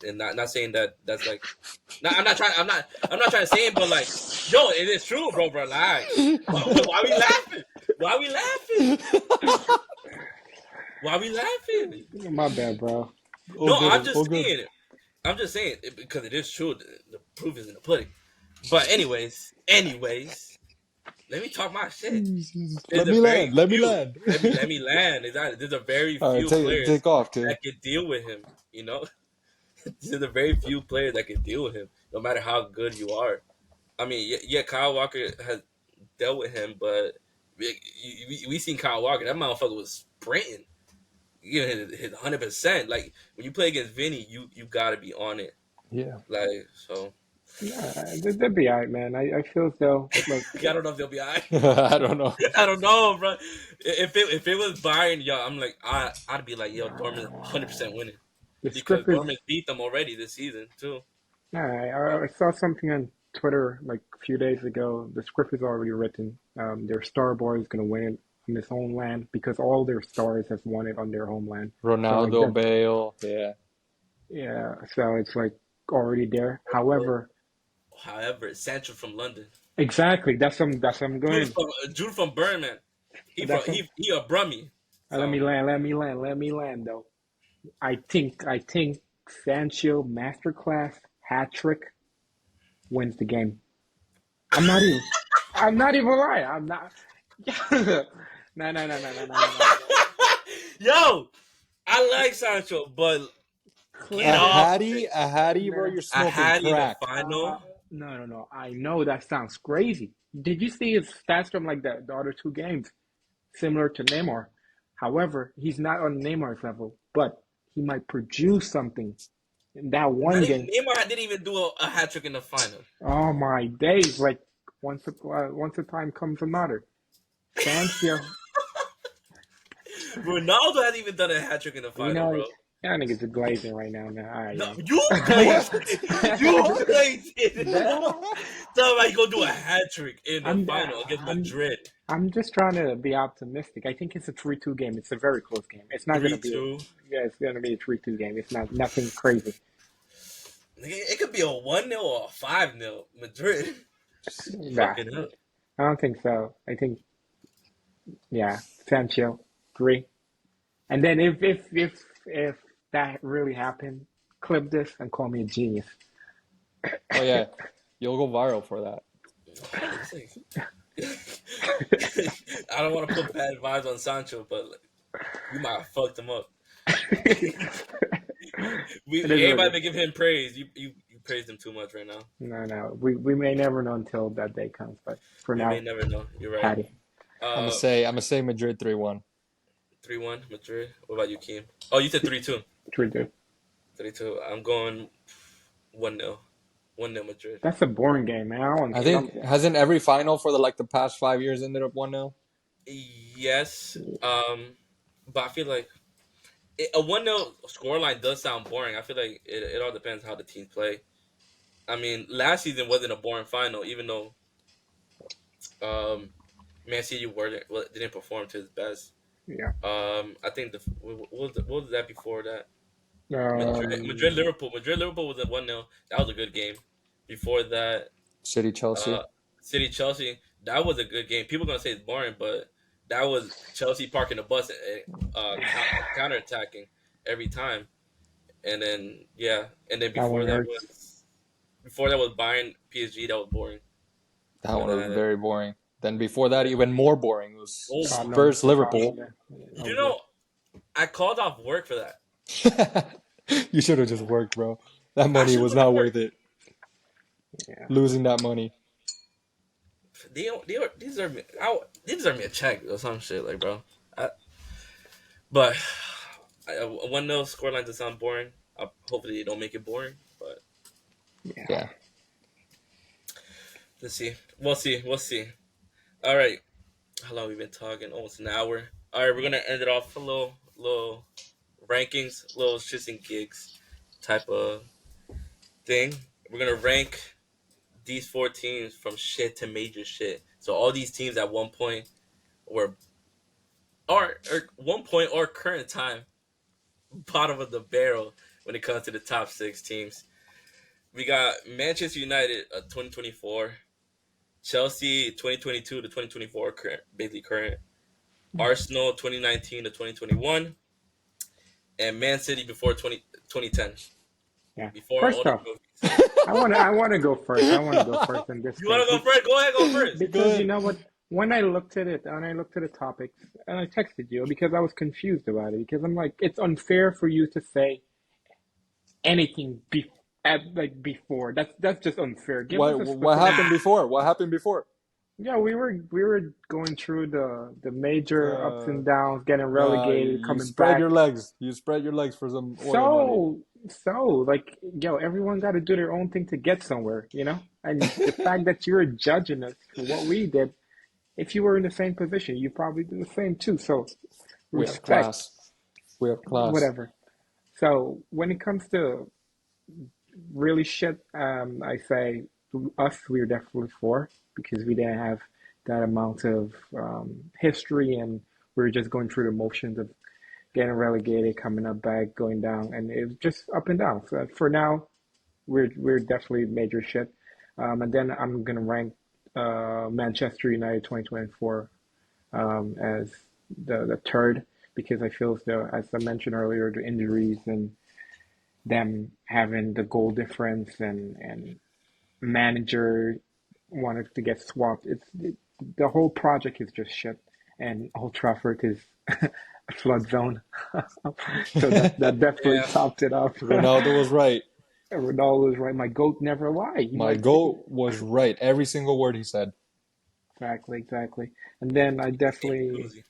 and not saying that that's like, I'm not trying to say it, but like, yo, it is true, bro. Relax. Why we laughing? Why we laughing? Why we laughing? My bad, bro. All No, good, all good. I'm just saying it because it is true. The proof is in the pudding. But anyways, let me talk my shit. There's Let a me very land. Let me few. land. Let me land. Exactly. There's a very All right, few players take off, Tay. that can deal with him. You know, there's a very few players that can deal with him, no matter how good you are. I mean, yeah, Kyle Walker has dealt with him, but we seen Kyle Walker. That motherfucker was sprinting. You know, his 100%. Like when you play against Vinny, you gotta be on it. Yeah. Like so, Nah, they'll be all right, man. I feel as though, look, I don't know if they'll be alright. I don't know. I don't know, bro. If it was Bayern, yo, I'm like I'd be like, yo, Dortmund 100% winning the because script is. Dortmund beat them already this season too. I saw something on Twitter like a few days ago. The script is already written. Their star boy is going to win it on his own land because all their stars have won it on their homeland. So like Ronaldo, that, Bale. Yeah. yeah. So it's like already there. However, However, Sancho from London, exactly. That's I'm going. Jude from Burnman. That's some. He a Brummie. Let me So land. Let me land. Let me land. Though I think Sancho masterclass hat trick wins the game. I'm not even. I'm not even lying. I'm not. No, no, no, no, no, no, no, no, no, no. yo, I like Sancho, but get off it. A Hattie, No, bro. no. You're I smoking had in the crack. final. No, no, no. I know that sounds crazy. Did you see his stats from like the other two games? similar to Neymar. However, he's not on Neymar's level, but he might produce something in that Not one even game. Neymar didn't even do a hat trick in the final. Oh my days! Like once a time comes another. Sancho, Ronaldo hasn't even done a hat trick in the you final, know, bro. I think it's a glazing right now. Man. All right, No, yeah. you glazed it. You glazed it. That- Tell me you gonna do a hat trick in the I'm, final against I'm, Madrid. I'm just trying to be optimistic. I think it's a 3-2 game. It's a very close game. It's not gonna Three be. two. Yeah, it's gonna be a 3-2 game. It's not nothing crazy. It could be a 1-0 or a 5-0 Madrid. Nah, Fucking hell. I don't think so. I think yeah, Sancho 3. And then if that really happened, clip this and call me a genius. Oh yeah, you'll go viral for that. I don't want to put bad vibes on Sancho, but like, you might have fucked him up. It is what it Everybody is. been giving him praise. You praised him too much right now. No. We may never know until that day comes, but for We may now, never know. You're right. Patty. Uh, I'm gonna say Madrid 3-1. 3-1 Madrid. What about you, Keem? Oh, you said 3-2. True, dude. 3-2. I'm going 1-0. 1-0 Madrid. That's a boring game, man. I want I think something. hasn't every final for the past 5 years ended up 1-0? Yes. But I feel like a 1-0 scoreline does sound boring. I feel like it all depends how the teams play. I mean, last season wasn't a boring final, even though um, Man City didn't perform to his best. Yeah. I think what was that before that? Um, Madrid Liverpool was a 1-0. That was a good game. Before that, City uh, Chelsea. City Chelsea. That was a good game. People are gonna say it's boring, but that was Chelsea parking the bus and counter attacking every time. And then and then that one hurts. before that was Bayern PSG. That was boring. That You one know, was very boring. Then before that, even more boring. It was oh my! Tottenham, Spurs Liverpool. Tottenham, yeah, You ugly. know, I called off work for that. You should have just worked, bro. That I money should was have not worked. worth it. Yeah. Losing that money. They deserve me. They deserve me a check or some shit, like bro. But a 1-0 scoreline does sound boring. Hopefully they don't make it boring. But Yeah. Yeah. let's see. We'll see. We'll see. All right. How long we been talking? Almost an hour. All right, we're gonna end it off a little rankings, little shits and gigs type of thing. We're gonna rank these four teams from shit to major shit. So all these teams at one point were or one point or current time bottom of the barrel when it comes to the top six teams. We got Manchester United 2024, Chelsea 2022 to 2024 current, basically current, Arsenal 2019 to 2021, and Man City before 2010, Yeah. before all First the off, trophies. I wanna go first. I wanna go first in this You want case. to go first? Go ahead, go first. Because you Good. know what? When I looked at it, and I looked at the topics, and I texted you because I was confused about it. Because I'm like, it's unfair for you to say anything like before. That's just unfair. Give us a What specific. happened Nah, before? What happened before? Yeah, we were going through the major ups Uh, and downs, getting relegated, you coming spread your back. legs. You spread your legs for some oil money. So like, yo, everyone got to do their own thing to get somewhere, you know. And the fact that you're judging us for what we did, if you were in the same position, you probably do the same too. So We have respect, class. We have class. whatever. So when it comes to really shit, I say us, we were definitely for because we didn't have that amount of history and we were just going through the motions of getting relegated, coming up back, going down, and it was just up and down. So for now, we're definitely major shit. And then I'm gonna rank Manchester United 2024 as the third because I feel as I mentioned earlier, the injuries and them having the goal difference and manager wanted to get swapped. The whole project is just shit, and Old Trafford is a flood zone. So that definitely yeah, topped it up. Ronaldo was right. Ronaldo was right. My goat never lie. You My might say goat was right. Every single word he said. exactly. And then I same definitely Uzi.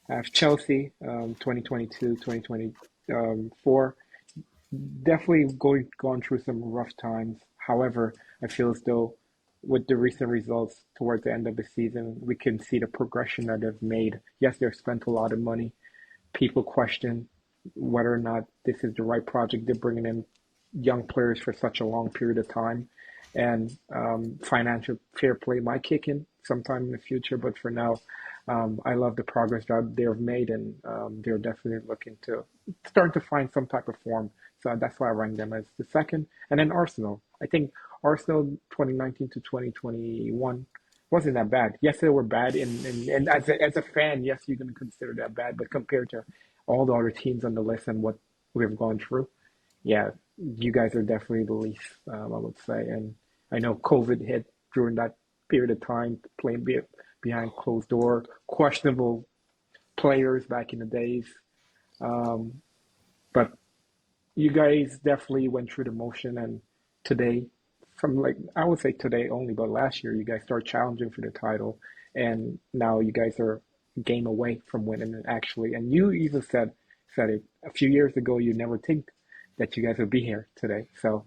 I have Chelsea, 2022, 2024. Definitely gone through some rough times. However, I feel as though with the recent results towards the end of the season, we can see the progression that they've made. Yes, they've spent a lot of money. People question whether or not this is the right project. They're bringing in young players for such a long period of time, and financial fair play might kick in sometime in the future. But for now, I love the progress that they've made, and they're definitely looking to start to find some type of form. So that's why I rank them as the second. And then Arsenal. I think Arsenal 2019 to 2021 wasn't that bad. Yes, they were bad, and as a fan, yes, you're going to consider that bad. But compared to all the other teams on the list and what we've gone through, yeah, you guys are definitely the least, I would say. And I know COVID hit during that period of time, playing behind closed door, questionable players back in the days. Um, but you guys definitely went through the motion, and today, from like I would say today only, but last year you guys started challenging for the title, and now you guys are a game away from winning it actually. And you even said it a few years ago. You never think that you guys would be here today. So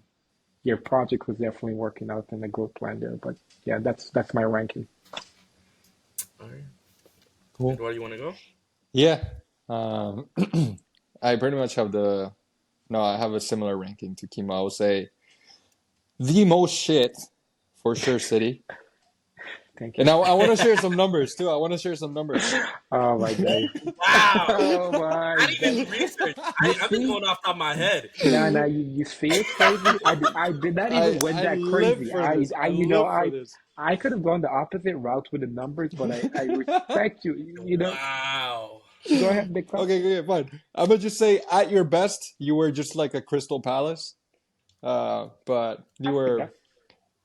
your project was definitely working out in the growth plan there. But yeah, that's my ranking. All right. Cool. Eduardo, you want to go? Yeah. Um, I pretty much have the no, I have a similar ranking to Kimo. I would say the most shit for sure, City. Thank And you. I want to share some numbers too. I want to share some numbers. Oh my days. Wow. Oh my I didn't days. even do research. You I'm just see? going off the top of my head. No, you see what's crazy? I did not even went I that live crazy. for this. I live for this. I could have gone the opposite route with the numbers, but I respect you. You know, Wow. go ahead, Big Pup. Okay, fine. I'm gonna just say, at your best, you were just like a Crystal Palace. But you Okay. were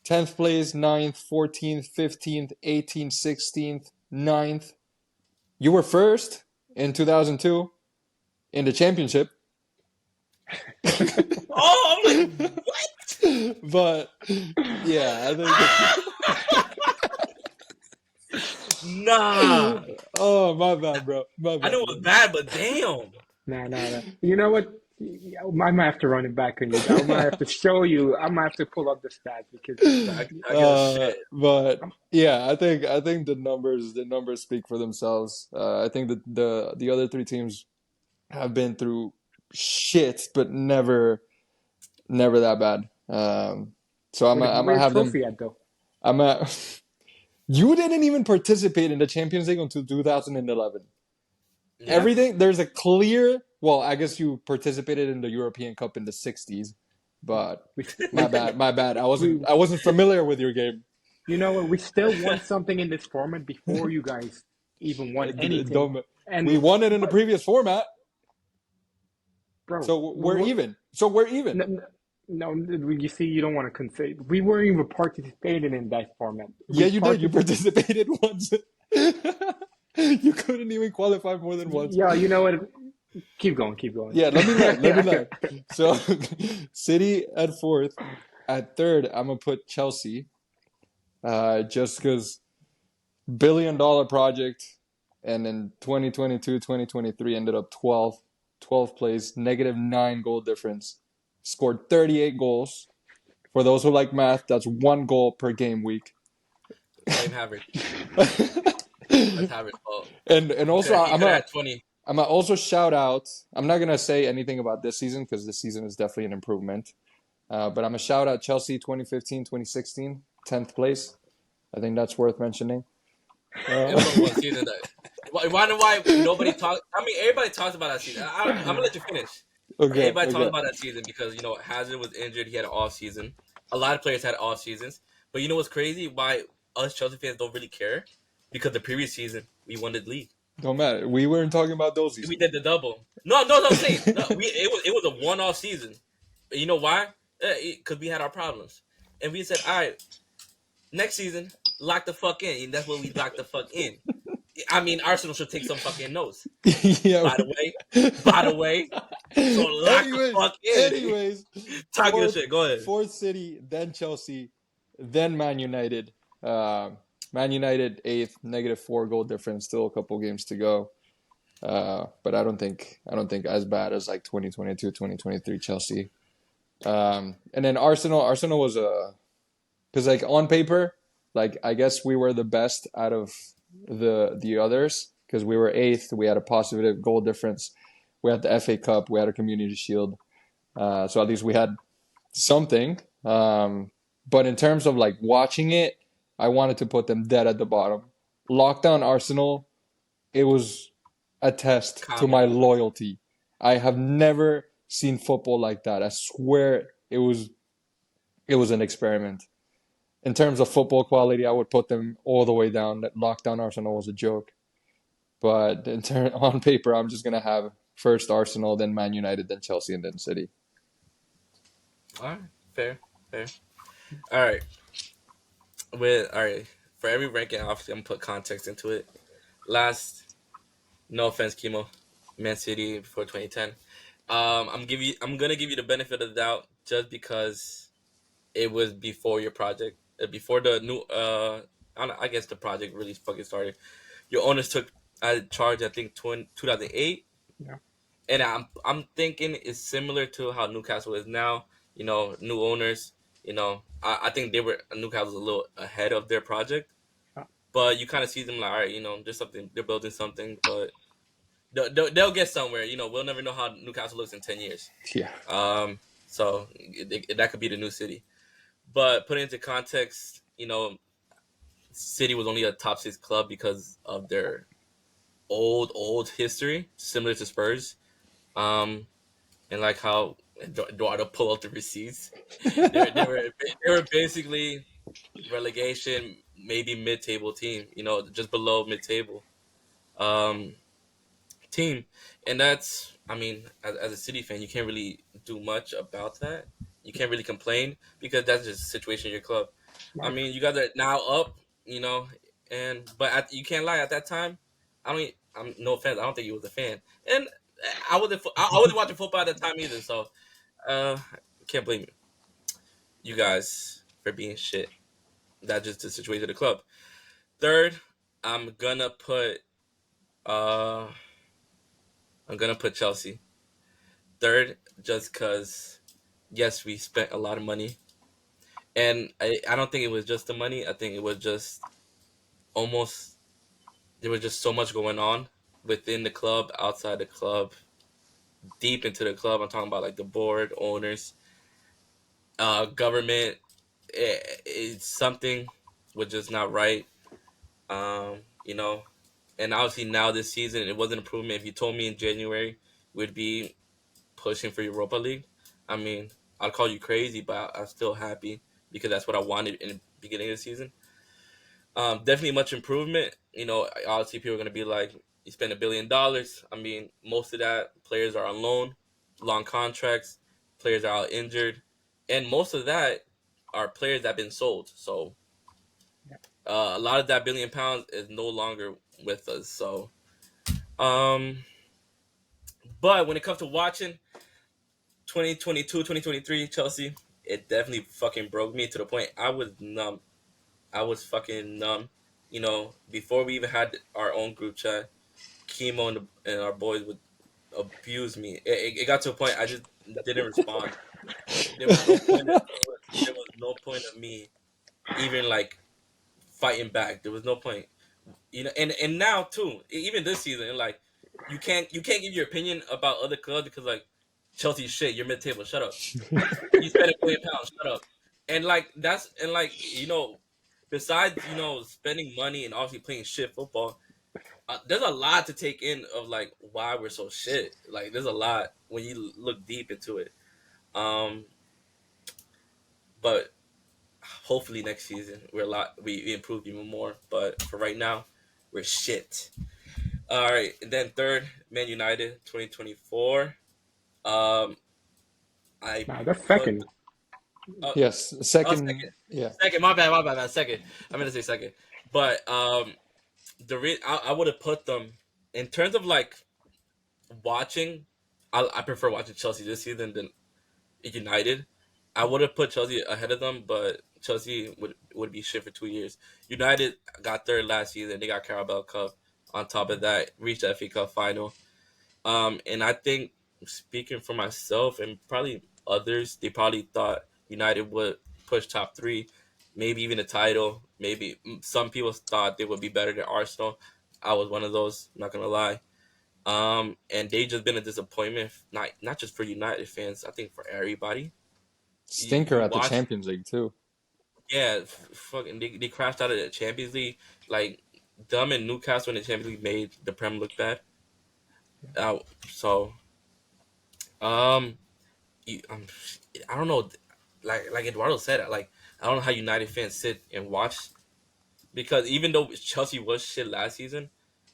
10th place, 9th, 14th, 15th, 18th, 16th, 9th. You were first in 2002 in the championship. Oh, I'm like, what? But yeah, I think. Nah. Oh, my bad, bro. My I know bad, it was bro. bad, but damn. No. You know what? I might have to run it back on you. I might have to show you. I might have to pull up the stats because I give a shit. But I'm, yeah, I think the numbers speak for themselves. I think that the other three teams have been through shit, but never that bad. So I'm where gonna your have them. trophy at though? I'm at. You didn't even participate in the Champions League until 2011. Yeah. Everything there's a clear. Well, I guess you participated in the European Cup in the '60s, but We my we bad, my bad. I wasn't we I wasn't familiar with your game. You know what? We still won something in this format before you guys even won anything. Don't, And we won it in the but previous format, bro, so we're even. So we're even. no, no, you see, you don't want to consider. We weren't even participating in that format. Yeah, We you did. You participated. participated once. You couldn't even qualify more than once. Yeah, you know what? Keep going, keep going. Yeah, let me land. Let me Yeah. land. So, City at fourth. At third, I'm gonna put Chelsea. Just because $1 billion project, and in 2022, 2023 ended up 12th place, -9 goal difference. Scored 38 goals. For those who like math, that's 1 goal per game week. Blame Havertz. That's Havertz fault. And also He could have had 20. I'm gonna also shout out. I'm not gonna say anything about this season because this season is definitely an improvement. But I'm gonna shout out Chelsea 2015, 2016, 10th place. I think that's worth mentioning. It was only one season that. Why nobody talk? I mean, everybody talks about that season. I'm gonna let you finish. Okay, Everybody talks okay. about that season because Hazard was injured. He had an off season. A lot of players had off seasons. But you know what's crazy? Why us Chelsea fans don't really care? Because the previous season we won the league. Don't matter. We weren't talking about those We seasons. did the double. No. I'm saying no. It was a one off season. You know why? Because we had our problems, and we said, all right, next season lock the fuck in, and that's what we locked the fuck in. I mean, Arsenal should take some fucking notes. Yeah. By the way, so lock the anyways, fuck in. anyways, Talk your fourth, shit. Go ahead. fourth City, then Chelsea, then Man United. Man United eighth, -4 goal difference. Still a couple games to go. But I don't think as bad as like 2022, 2023 Chelsea. And then Arsenal was a because like on paper, like I guess we were the best out of the others because we were eighth. We had a positive goal difference. We had the FA Cup. We had a Community Shield. So at least we had something. But in terms of like watching it, I wanted to put them dead at the bottom. Lockdown Arsenal, it was a test to my Comedy. loyalty. I have never seen football like that. I swear it was an experiment. In terms of football quality, I would put them all the way down. That lockdown Arsenal was a joke. But on paper, I'm just gonna have first Arsenal, then Man United, then Chelsea, and then City. All right, fair, fair. All right, all right. For every ranking, obviously, I'm gonna put context into it. Last, no offense, Chemo, Man City before 2010. I'm gonna give you the benefit of the doubt just because it was before your project, before the new. I guess the project really fucking started. Your owners took charge, I think, 2008, Yeah. and I'm thinking it's similar to how Newcastle is now. New owners. I think Newcastle's a little ahead of their project, Yeah. but you kind of see them like, all right, there's something they're building something, but they'll get somewhere. We'll never know how Newcastle looks in 10 years. Yeah. So that could be the new city. But put it into context, City was only a top six club because of their old history, similar to Spurs. Um, and like how Eduardo pulled out the receipts. They were basically relegation, maybe mid-table team. Just below mid-table um, team, and that's I mean, as a City fan, you can't really do much about that. You can't really complain because that's just the situation in your club. I Right. mean, you guys are now up, and but you can't lie. At that time, I don't. I'm no offense. I don't think you was a fan, and I wasn't watching football at that time either. So uh, can't blame you guys for being shit. That's just the situation of the club. Third, I'm gonna put uh I'm gonna put Chelsea. Third, just because yes, we spent a lot of money, and I don't think it was just the money. I think it was just almost there was just so much going on within the club, outside the club, deep into the club. I'm talking about like the board, owners, government. It's something was just not right. Um, you know, and obviously now this season it was an improvement. If you told me in January we'd be pushing for Europa League, I mean, I'd call you crazy, but I'm still happy because that's what I wanted in the beginning of the season. Definitely much improvement. Obviously people are gonna be like, you spend $1 billion. I mean, most of that players are on loan, long contracts, players are out injured, and most of that are players that have been sold. So Yeah. a lot of that £1 billion is no longer with us. So, um, but when it comes to watching 2022, 2023 Chelsea, it definitely fucking broke me to the point I was numb. I was fucking numb. Before we even had our own group chat, Chemo and our boys would abuse me. It got to a point I just didn't respond. There was no point. There was no point of me even like fighting back. There was no point. And now too, even this season, like you can't give your opinion about other clubs because like Chelsea shit. You're mid table. Shut up. You spent £1 billion. Shut up. And besides spending money and obviously playing shit football, there's a lot to take in of like why we're so shit. Like there's a lot when you look deep into it. Um, but hopefully next season we improve even more. But for right now, we're shit. All right, and then third, Man United, 2024. Um, I Nah, that's put second. uh, Yes. second, Second. Yeah. second. My bad. Second. I'm gonna say second, but I would have put them in terms of like watching. I prefer watching Chelsea this season than United. I would have put Chelsea ahead of them, but Chelsea would be shit for 2 years. United got third last season. They got Carabao Cup. On top of that, reached the FA Cup final. And I think, speaking for myself and probably others, they probably thought United would push top three, maybe even a title. Maybe some people thought they would be better than Arsenal. I was one of those. Not gonna lie. And they just been a disappointment, not just for United fans. I think for everybody. Stinker You at the watch, Champions League too. yeah, fucking they crashed out of the Champions League. Like them and Newcastle in the Champions League made the Prem look bad. So um, you, um, I don't know, like Eduardo said, like I don't know how United fans sit and watch, because even though Chelsea was shit last season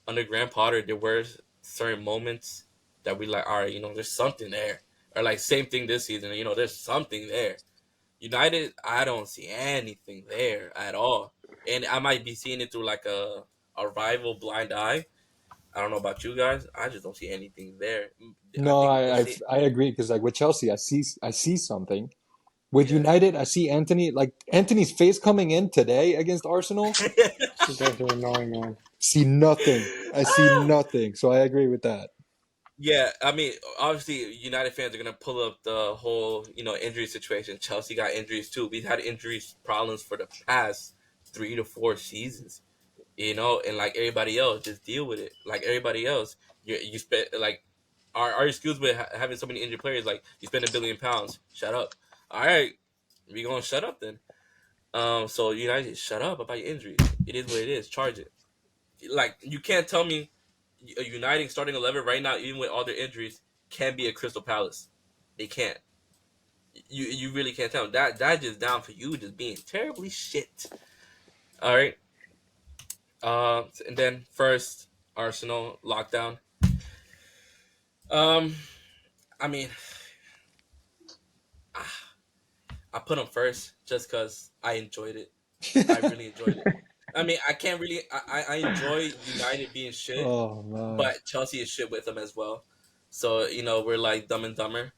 under Graham Potter, there were certain moments that we like, all right, there's something there, or like same thing this season, there's something there. United, I don't see anything there at all, and I might be seeing it through like a rival blind eye. I don't know about you guys. I just don't see anything there. I No, think I if I, they, I agree because like with Chelsea, I see something. With yeah. United, I see Anthony's face coming in today against Arsenal. You guys are annoying, man. See nothing. I see nothing. So I agree with that. Yeah, I mean, obviously, United fans are gonna pull up the whole, injury situation. Chelsea got injuries too. We've had injuries problems for the past 3 to 4 seasons, and like everybody else, just deal with it. Like everybody else, you spend like our excuse with having so many injured players. Like you spend £1 billion, shut up. All right, we gonna shut up then. So United, shut up about your injuries. It is what it is. Charge it. Like you can't tell me a Uniting starting 11 right now, even with all their injuries, can be a Crystal Palace. They can't. You really can't tell them. That just down for you just being terribly shit. All right. And then first Arsenal lockdown. Um, I mean, I put them first just because I enjoyed it. I really enjoyed it. I mean, I can't really. I enjoy United being shit, Oh man. but Chelsea is shit with them as well. So we're like Dumb and Dumber.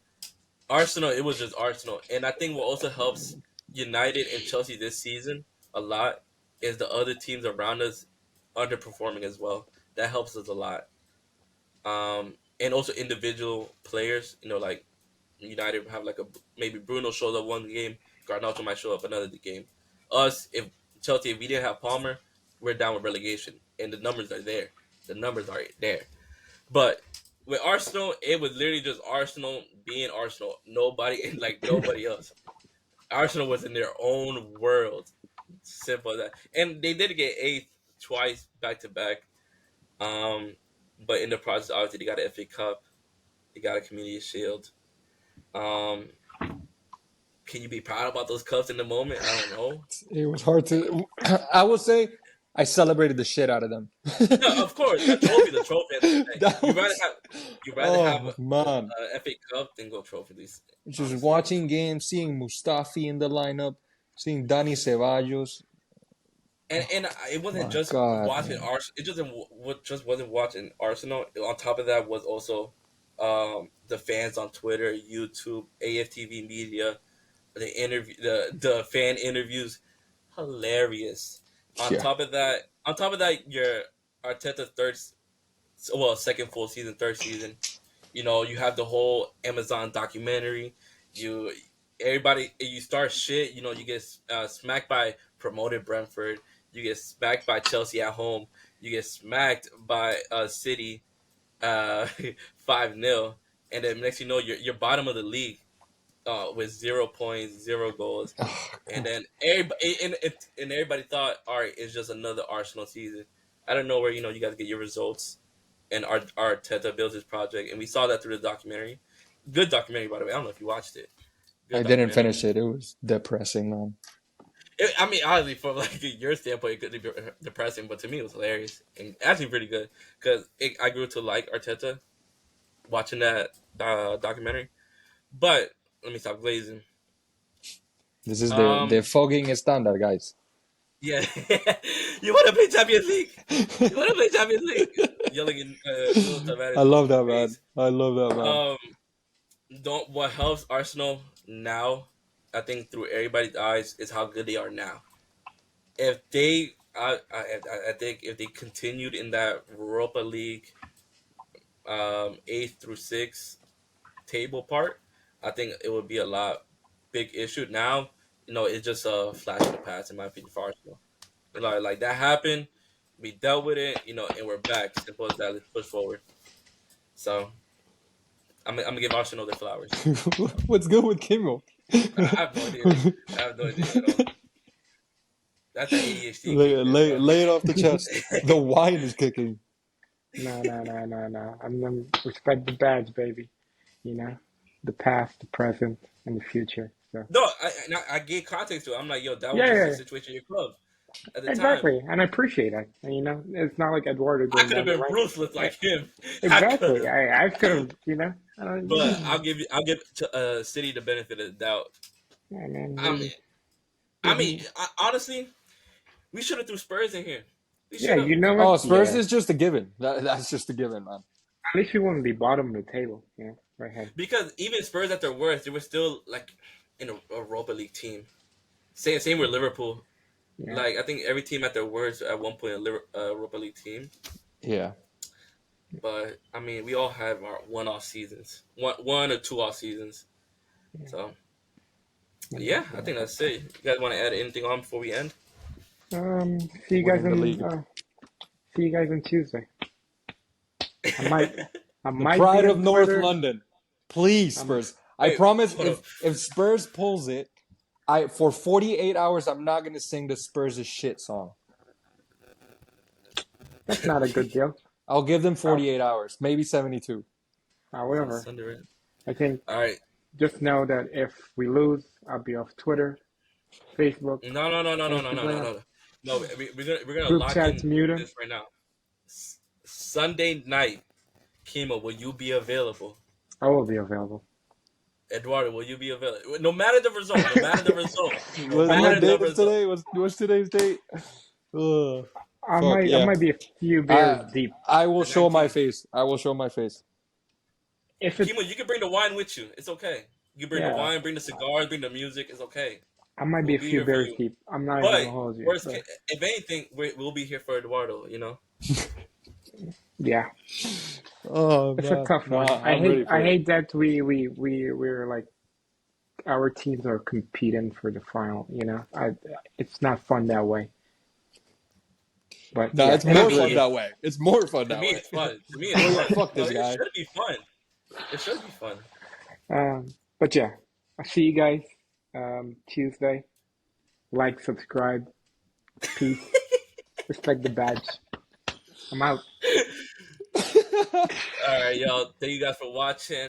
Arsenal, it was just Arsenal, and I think what also helps United and Chelsea this season a lot is the other teams around us underperforming as well. That helps us a lot. And also individual players. Like United have like maybe Bruno shows up one game, Garnacho might show up another game. Us, if Chelsea, if we didn't have Palmer, we're down with relegation, and the numbers are there. The numbers are there. But with Arsenal, it was literally just Arsenal being Arsenal. Nobody like nobody else. Arsenal was in their own world. Simple as that. And they did get eighth twice back to back. Um, but in the process, obviously they got an FA Cup. They got a Community Shield. Um, can you be proud about those cups in the moment? I don't know. It was hard to. I will say I celebrated the shit out of them. No, of course, a trophy, the trophy at the end of the day. That You rather was. have Oh man. FA Cup than go trophy least, Just honestly. watching games, seeing Mustafi in the lineup, seeing Dani Ceballos. And it Oh wasn't my just God, watching man. Arsenal. It just wasn't watching Arsenal. On top of that was also the fans on Twitter, YouTube, AFTV media, the fan interviews, hilarious. Yeah. On top of that, your Arteta second full season, third season. You have the whole Amazon documentary. You you start shit. You get smacked by promoted Brentford. You get smacked by Chelsea at home. You get smacked by City, 5-0, and then next you're bottom of the league with 0 points, 0 goals, Oh, and God. then and everybody thought, all right, it's just another Arsenal season. I don't know where you guys get your results, and our Arteta builds his project, and we saw that through the documentary. Good documentary, by the way. I don't know if you watched it. I Good didn't documentary. finish it. It was depressing, man. I mean, honestly, from like your standpoint, it could be depressing, but to me, it was hilarious and actually pretty good because I grew to like Arteta watching that documentary. But let me stop glazing. This is the Um, fogging standard, guys. yeah, you want to play Champions League? You want to play Champions League? Yelling in Nuno I Tavares' love that, man. face. I love that, man. Um, don't what helps Arsenal now? I think through everybody's eyes is how good they are now. If they, I think if they continued in that Europa League 8th through 6th table part, I think it would be a lot big issue. Now, it's just a flash in the past in my opinion for Arsenal. Like that happened, we dealt with it, and we're back. Simple as that. Let's push forward. So I'm gonna give Arsenal their flowers. What's good with Kimmel? I have no idea. I have no idea at all. That's that ADHD kicking Lay it off the chest. The wine is kicking. No, no, no, no, no. I'm respect the badge, baby. You know, the past, the present, and the future. So No, I gave context to it. I'm like, yo, that was yeah, just yeah, the yeah. situation in your club at the time. Exactly, and I appreciate that. And it's not like Eduardo I going could have down the been rankings. ruthless Yeah, like him. I could exactly. have. I could have, But I'll give to City the benefit of the doubt. yeah, man, I mean, honestly, we should have threw Spurs in here. We yeah, should have. you know what? Oh, Spurs Yeah, is just a given. That's just a given, man. at least we wouldn't be bottom of the table. Yeah, right ahead. Because even Spurs at their worst, they were still like in a Europa League team. Same with Liverpool. Yeah, Like I think every team at their worst at one point a Europa League team. Yeah. But I mean, we all have our one-off seasons, one or two off seasons. yeah. So yeah, I think that's it. You guys want to add anything on before we end? See you guys Winning the league. on Tuesday. I might, I The might pride be of on North Twitter. London. Please, Spurs. I Wait, promise hold up. if Spurs pulls it, for 48 hours I'm not gonna sing the Spurs' shit song. That's not a good deal. I'll give them 48 hours, maybe 72. However, Underrated. I think All right. just know that if we lose, I'll be off Twitter, Facebook, No. No, we're gonna group lock chats, in mute 'em. this right now. Sunday night, Kimo, will you be available? I will be available. Eduardo, will you be available? No matter the result. No matter the result. No What matter the date is result. today? What's today's date? Ugh. I Fuck might, I yeah. might be a few beers deep. I will The show my 19th. face. I will show my face. If it's, Kimo, you can bring the wine with you. It's okay. You can bring the yeah, wine, bring the cigars, bring the music. It's okay. I might be We'll a be few here for beers you. deep. I'm not even But gonna hold you. worst So, case, if anything, we'll be here for Eduardo. yeah, Oh it's a man. tough No, one. I'm ready for I it. hate that we're like our teams are competing for the final. It's not fun that way. But No, yeah, it's it more is what fun it that is. way. It's more fun To that me, way. it's fun. To me, it's Oh yeah, fun. fuck No, this it guy. should be fun. It should be fun. But yeah, I'll see you guys Tuesday. Like, subscribe, peace, respect the badge. I'm out. All right, y'all. Thank you guys for watching.